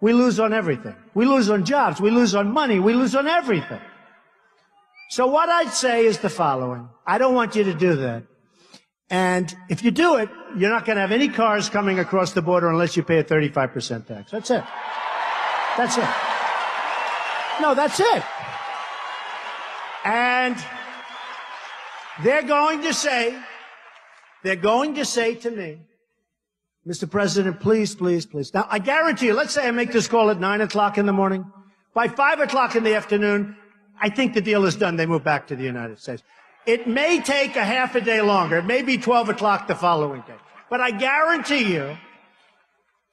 We lose on everything. We lose on jobs. We lose on money. We lose on everything. So what I'd say is the following. I don't want you to do that. And if you do it, you're not going to have any cars coming across the border unless you pay a 35% tax. That's it. That's it. No, that's it. And they're going to say to me, Mr. President, please, please, please. Now, I guarantee you, let's say I make this call at 9 o'clock in the morning. By 5 o'clock in the afternoon, I think the deal is done. They move back to the United States. It may take a half a day longer. It may be 12 o'clock the following day. But I guarantee you,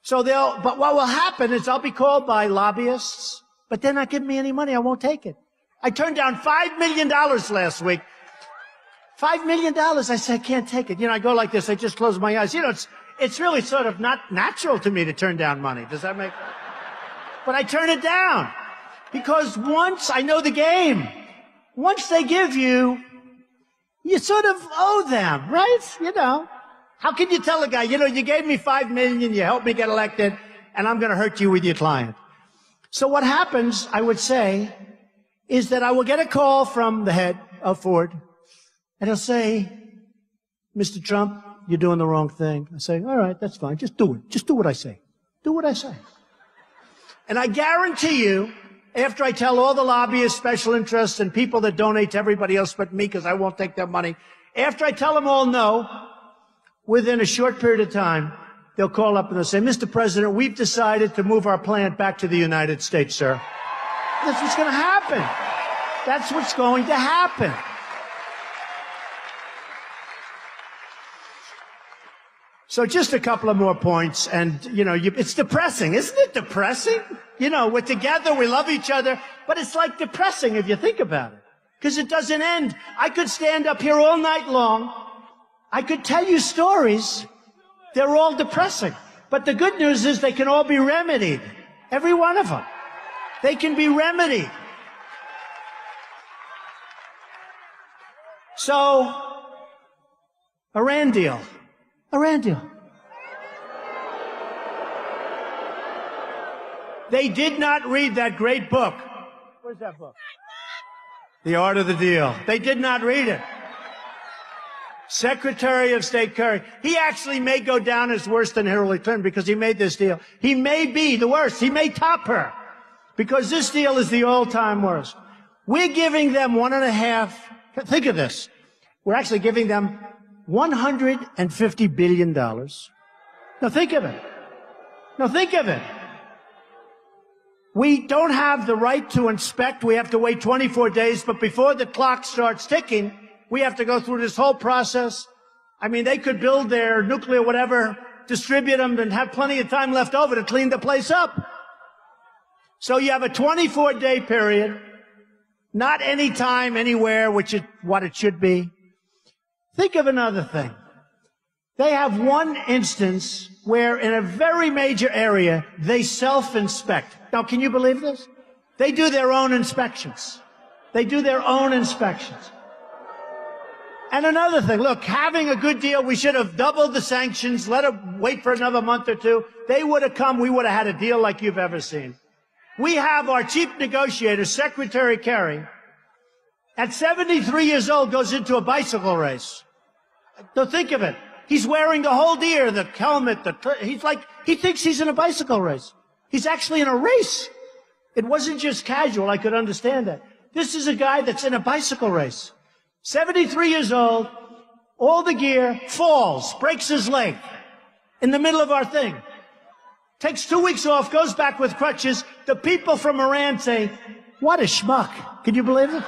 but what will happen is I'll be called by lobbyists, but they're not giving me any money. I won't take it. I turned down $5 million last week. $5 million. I said, I can't take it. You know, I go like this. I just close my eyes. You know, it's really sort of not natural to me to turn down money. Does that make sense? But I turn it down because once I know the game, once they give you, you sort of owe them, right? You know, how can you tell a guy, you know, you gave me $5 million, you helped me get elected, and I'm going to hurt you with your client. So what happens, I would say, is that I will get a call from the head of Ford, and he'll say, Mr. Trump, you're doing the wrong thing. I say, all right, that's fine. Just do it. Just do what I say. Do what I say. And I guarantee you, after I tell all the lobbyists, special interests, and people that donate to everybody else but me because I won't take their money, after I tell them all no, within a short period of time, they'll call up and they'll say, Mr. President, we've decided to move our plant back to the United States, sir. That's what's going to happen. That's what's going to happen. So just a couple of more points, and, you know, it's depressing. Isn't it depressing? You know, we're together, we love each other, but it's like depressing if you think about it, because it doesn't end. I could stand up here all night long. I could tell you stories. They're all depressing. But the good news is they can all be remedied. Every one of them. They can be remedied. So, Iran deal. Iran deal. They did not read that great book. Where's that book? The Art of the Deal. They did not read it. Secretary of State Kerry. He actually may go down as worse than Hillary Clinton because he made this deal. He may be the worst. He may top her because this deal is the all-time worst. We're giving them $1.5. Think of this. We're actually giving them $150 billion. Now think of it. Now think of it. We don't have the right to inspect. We have to wait 24 days, but before the clock starts ticking, we have to go through this whole process. I mean, they could build their nuclear whatever, distribute them, and have plenty of time left over to clean the place up. So you have a 24-day period, not any time, anywhere, which is what it should be. Think of another thing. They have one instance where in a very major area, they self-inspect. Now, can you believe this? They do their own inspections. They do their own inspections. And another thing, look, having a good deal, we should have doubled the sanctions, let them wait for another month or two. They would have come, we would have had a deal like you've ever seen. We have our chief negotiator, Secretary Kerry, at 73 years old, goes into a bicycle race. So think of it. He's wearing the whole gear, the helmet, he thinks he's in a bicycle race. He's actually in a race. It wasn't just casual. I could understand that. This is a guy that's in a bicycle race. 73 years old, all the gear, falls, breaks his leg in the middle of our thing. Takes 2 weeks off, goes back with crutches. The people from Iran say, what a schmuck. Can you believe it?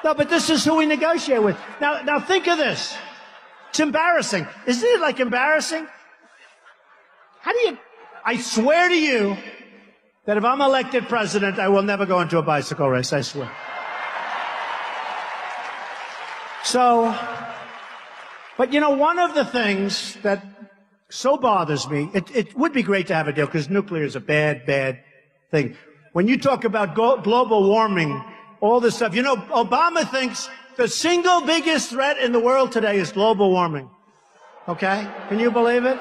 No, but this is who we negotiate with. Now think of this. It's embarrassing. Isn't it like embarrassing? How do you, I swear to you that if I'm elected president, I will never go into a bicycle race, I swear. So, but you know, one of the things that so bothers me, it would be great to have a deal because nuclear is a bad, bad thing. When you talk about global warming, all this stuff, you know, Obama thinks the single biggest threat in the world today is global warming. Okay? Can you believe it?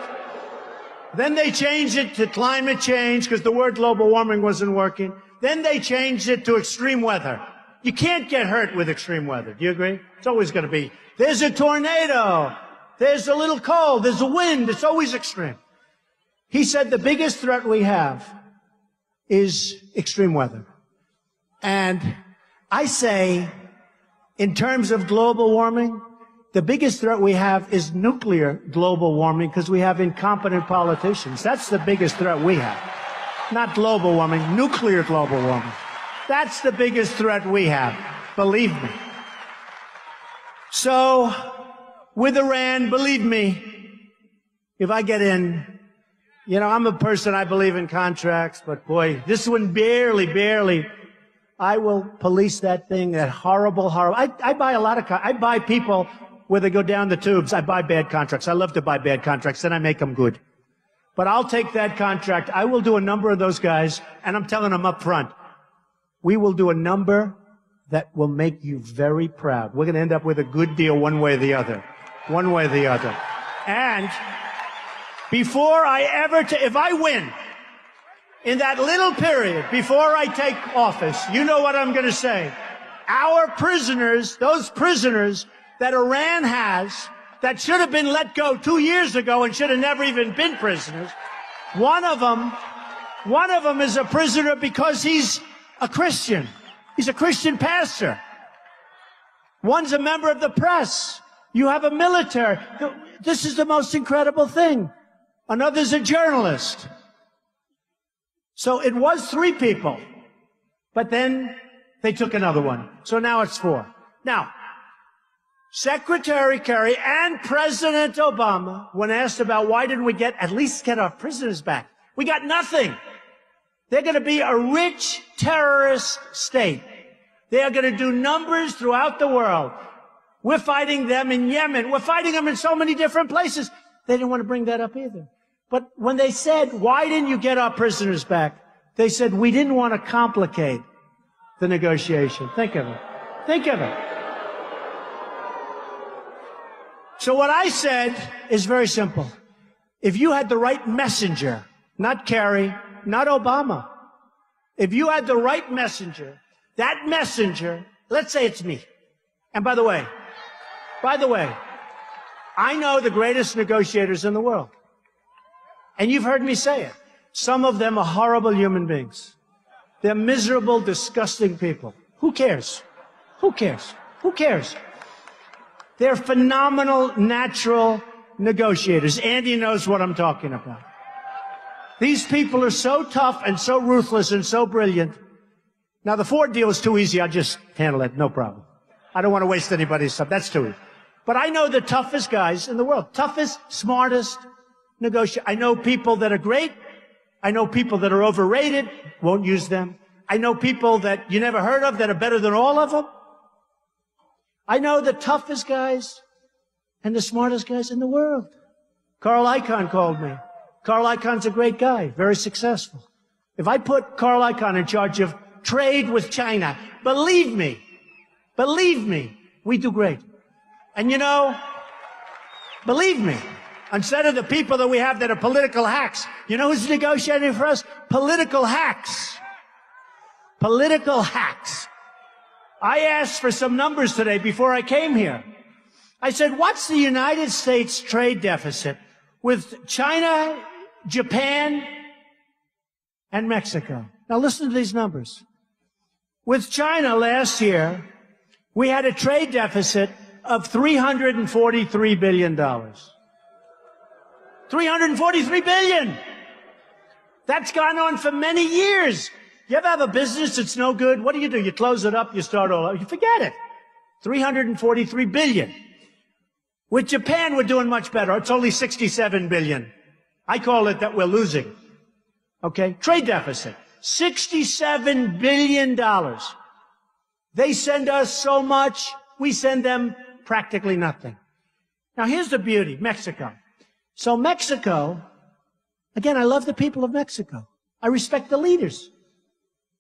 Then they changed it to climate change because the word global warming wasn't working. Then they changed it to extreme weather. You can't get hurt with extreme weather. Do you agree? It's always going to be, there's a tornado, there's a little cold, there's a wind, it's always extreme. He said the biggest threat we have is extreme weather. And I say, in terms of global warming, the biggest threat we have is nuclear global warming because we have incompetent politicians. That's the biggest threat we have. Not global warming, nuclear global warming. That's the biggest threat we have, believe me. So, with Iran, believe me, if I get in, You know, I'm a person, I believe in contracts, but boy, this one barely. I will police that thing, that horrible. I buy a lot of, I buy people where they go down the tubes. I buy bad contracts. I love to buy bad contracts, then I make them good. But I'll take that contract. I will do a number of those guys, and I'm telling them up front, we will do a number that will make you very proud. We're going to end up with a good deal one way or the other. One way or the other. And before I ever, if I win, in that little period, before I take office, you know what I'm going to say. Our prisoners, those prisoners that Iran has, that should have been let go 2 years ago and should have never even been prisoners, one of them is a prisoner because he's a Christian. He's a Christian pastor. One's a member of the press. You have a military. This is the most incredible thing. Another's a journalist. So it was 3 people, but then they took another one. So now it's 4. Now, Secretary Kerry and President Obama, when asked about why didn't we at least get our prisoners back, we got nothing. They're going to be a rich terrorist state. They are going to do numbers throughout the world. We're fighting them in Yemen. We're fighting them in so many different places. They didn't want to bring that up either. But when they said, why didn't you get our prisoners back? They said, we didn't want to complicate the negotiation. Think of it. Think of it. So what I said is very simple. If you had the right messenger, not Kerry, not Obama, if you had the right messenger, that messenger, let's say it's me. And by the way, I know the greatest negotiators in the world. And you've heard me say it. Some of them are horrible human beings. They're miserable, disgusting people. Who cares? Who cares? Who cares? They're phenomenal, natural negotiators. Andy knows what I'm talking about. These people are so tough and so ruthless and so brilliant. Now, the Ford deal is too easy. I'll just handle it. No problem. I don't want to waste anybody's stuff. That's too easy. But I know the toughest guys in the world. Toughest, smartest negotiators. I know people that are great. I know people that are overrated. Won't use them. I know people that you never heard of that are better than all of them. I know the toughest guys and the smartest guys in the world. Carl Icahn called me. Carl Icahn's a great guy, very successful. If I put Carl Icahn in charge of trade with China, believe me, we do great. And you know, believe me, instead of the people that we have that are political hacks, you know who's negotiating for us? Political hacks. Political hacks. I asked for some numbers today before I came here. I said, what's the United States trade deficit with China, Japan, and Mexico? Now listen to these numbers. With China last year, we had a trade deficit of $343 billion. $343 billion! That's gone on for many years. You ever have a business that's no good? What do? You close it up, you start all over. You forget it. $343 billion. With Japan, we're doing much better. It's only $67 billion. I call it that we're losing. Okay? Trade deficit. $67 billion. They send us so much, we send them practically nothing. Now here's the beauty, Mexico. So Mexico, again, I love the people of Mexico. I respect the leaders.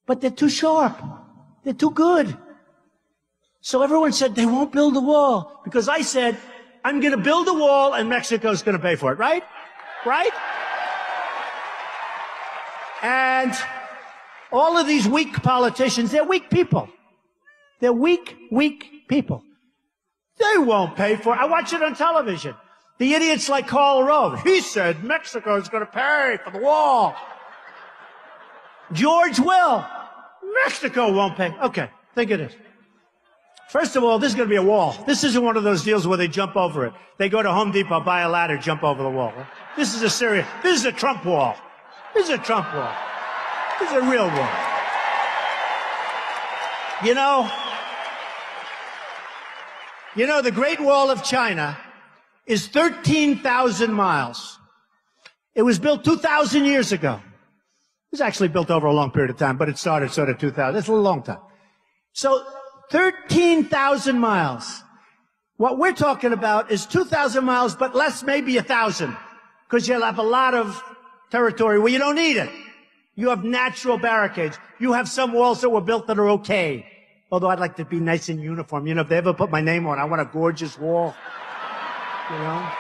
But they're too sharp. They're too good. So everyone said they won't build a wall. Because I said, I'm going to build a wall and Mexico's going to pay for it, right? Right? And all of these weak politicians, they're weak people. They're weak people. They won't pay for it. I watch it on television. The idiots like Karl Rove. He said Mexico's going to pay for the wall. George Will. Mexico won't pay. Okay, think of this. First of all, this is going to be a wall. This isn't one of those deals where they jump over it. They go to Home Depot, buy a ladder, jump over the wall. This is this is a Trump wall. This is a Trump wall. This is a real wall. You know, the Great Wall of China is 13,000 miles. It was built 2,000 years ago. It was actually built over a long period of time, but it started sort of 2,000. It's a long time. So 13,000 miles. What we're talking about is 2,000 miles, but less maybe 1,000, because you'll have a lot of territory where you don't need it. You have natural barricades. You have some walls that were built that are okay. Although I'd like to be nice in uniform. You know, if they ever put my name on, I want a gorgeous wall. You know?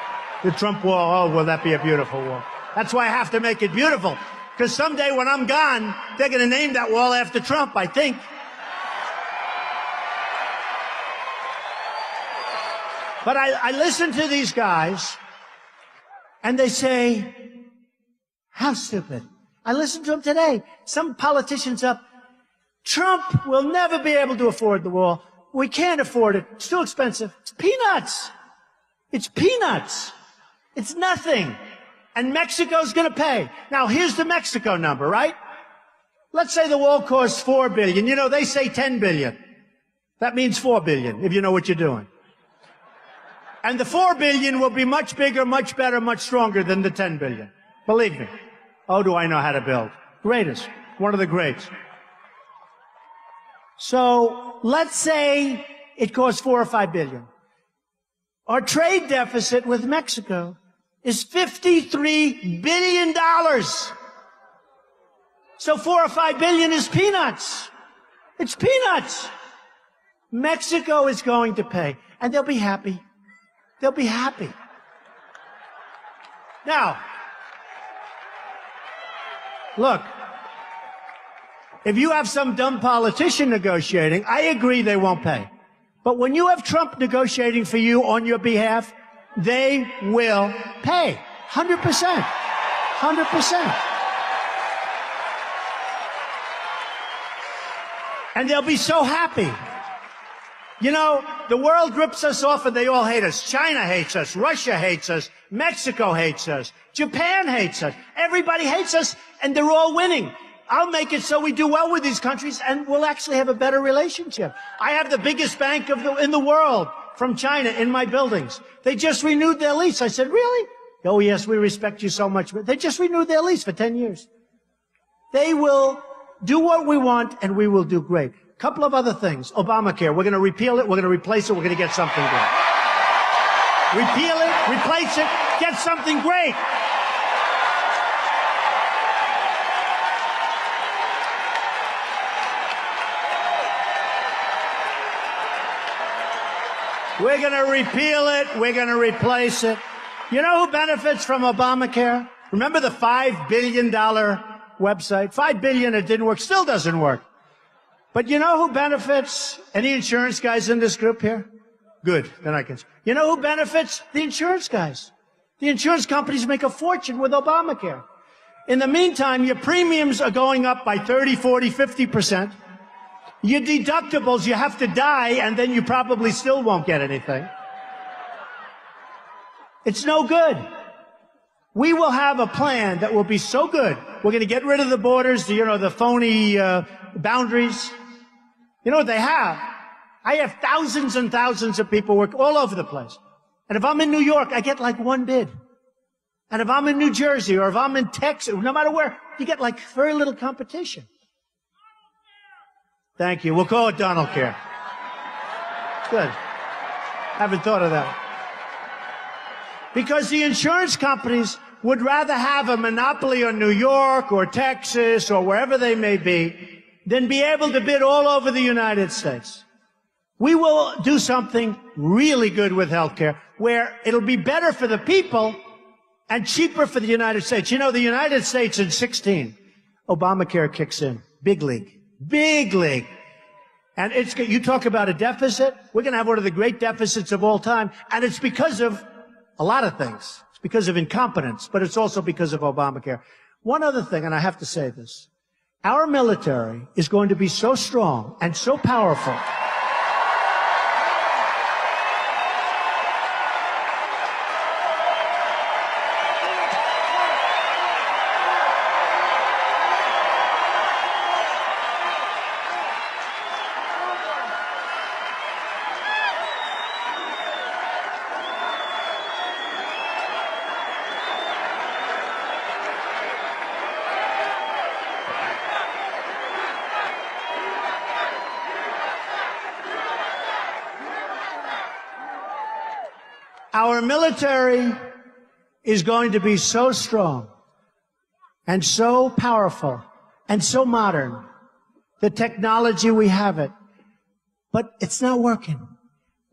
The Trump wall, oh, will that be a beautiful wall? That's why I have to make it beautiful. Because someday when I'm gone, they're going to name that wall after Trump, I think. But I listen to these guys, and they say, how stupid. I listened to them today. Some politician's up. Trump will never be able to afford the wall. We can't afford it. It's too expensive. It's peanuts. It's peanuts. It's nothing. And Mexico's going to pay. Now, here's the Mexico number, right? Let's say the wall costs $4 billion. You know, they say $10 billion. That means $4 billion, if you know what you're doing. And the $4 billion will be much bigger, much better, much stronger than the $10 billion. Believe me. Oh, do I know how to build. Greatest. One of the greats. So let's say it costs $4 or $5 billion. Our trade deficit with Mexico is $53 billion. So $4 or $5 billion is peanuts. It's peanuts. Mexico is going to pay, and they'll be happy. They'll be happy. Now, look, if you have some dumb politician negotiating, I agree they won't pay. But when you have Trump negotiating for you on your behalf, they will pay. 100%. 100%. And they'll be so happy. You know, the world rips us off and they all hate us. China hates us. Russia hates us. Mexico hates us. Japan hates us. Everybody hates us, and they're all winning. I'll make it so we do well with these countries, and we'll actually have a better relationship. I have the biggest bank in the world from China in my buildings. They just renewed their lease. I said, really? Oh, yes, we respect you so much. They just renewed their lease for 10 years. They will do what we want, and we will do great. Couple of other things. Obamacare. We're going to repeal it. We're going to replace it. We're going to get something great. Repeal it, replace it, get something great. We're going to repeal it. We're going to replace it. You know who benefits from Obamacare? Remember the $5 billion website? $5 billion, it didn't work, still doesn't work. But you know who benefits? Any insurance guys in this group here? Good, then I can. You know who benefits? The insurance guys. The insurance companies make a fortune with Obamacare. In the meantime, your premiums are going up by 30, 40, 50%. Your deductibles, you have to die, and then you probably still won't get anything. It's no good. We will have a plan that will be so good. We're going to get rid of the borders, the phony boundaries. You know what they have? I have thousands and thousands of people work all over the place. And if I'm in New York, I get like one bid. And if I'm in New Jersey or if I'm in Texas, no matter where, you get like very little competition. Thank you. We'll call it Donald Care. Good. Haven't thought of that. Because the insurance companies would rather have a monopoly on New York or Texas or wherever they may be than be able to bid all over the United States. We will do something really good with healthcare where it'll be better for the people and cheaper for the United States. You know, the United States in 2016, Obamacare kicks in. Big league. Big league. And you talk about a deficit. We're going to have one of the great deficits of all time. And it's because of a lot of things. It's because of incompetence, but it's also because of Obamacare. One other thing, and I have to say this. Our military is going to be so strong and so powerful. Our military is going to be so strong and so powerful and so modern. The technology, we have it, but it's not working.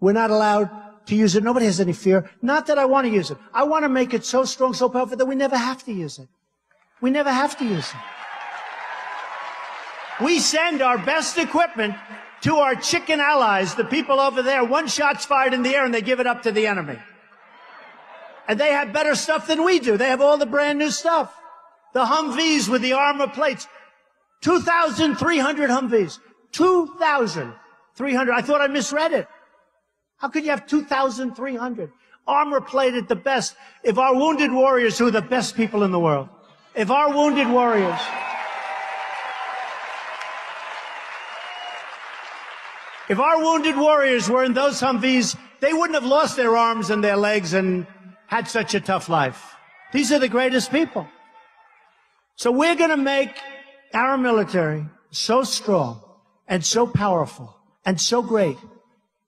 We're not allowed to use it. Nobody has any fear. Not that I want to use it. I want to make it so strong, so powerful that we never have to use it. We never have to use it. We send our best equipment to our chicken allies, the people over there. One shot's fired in the air and they give it up to the enemy. And they have better stuff than we do. They have all the brand new stuff. The Humvees with the armor plates. 2,300 Humvees. 2,300. I thought I misread it. How could you have 2,300? Armor plated, the best. If our wounded warriors, who are the best people in the world, if our wounded warriors were in those Humvees, they wouldn't have lost their arms and their legs and had such a tough life. These are the greatest people. So we're going to make our military so strong and so powerful and so great,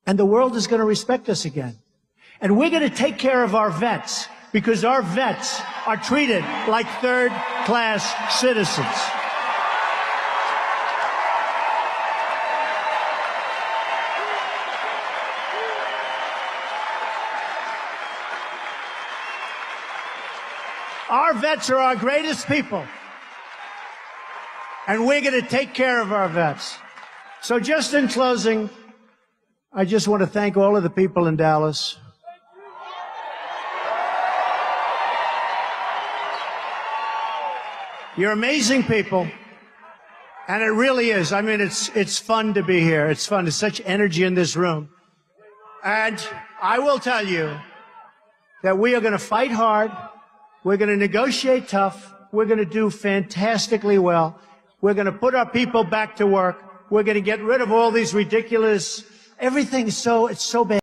and the world is going to respect us again. And we're going to take care of our vets, because our vets are treated like third-class citizens. Our vets are our greatest people, and we're going to take care of our vets. So just in closing, I just want to thank all of the people in Dallas. You're amazing people, and it really is. I mean, it's fun to be here. It's fun. There's such energy in this room. And I will tell you that we are going to fight hard. We're going to negotiate tough. We're going to do fantastically well. We're going to put our people back to work. We're going to get rid of all these ridiculous, everything's it's so bad.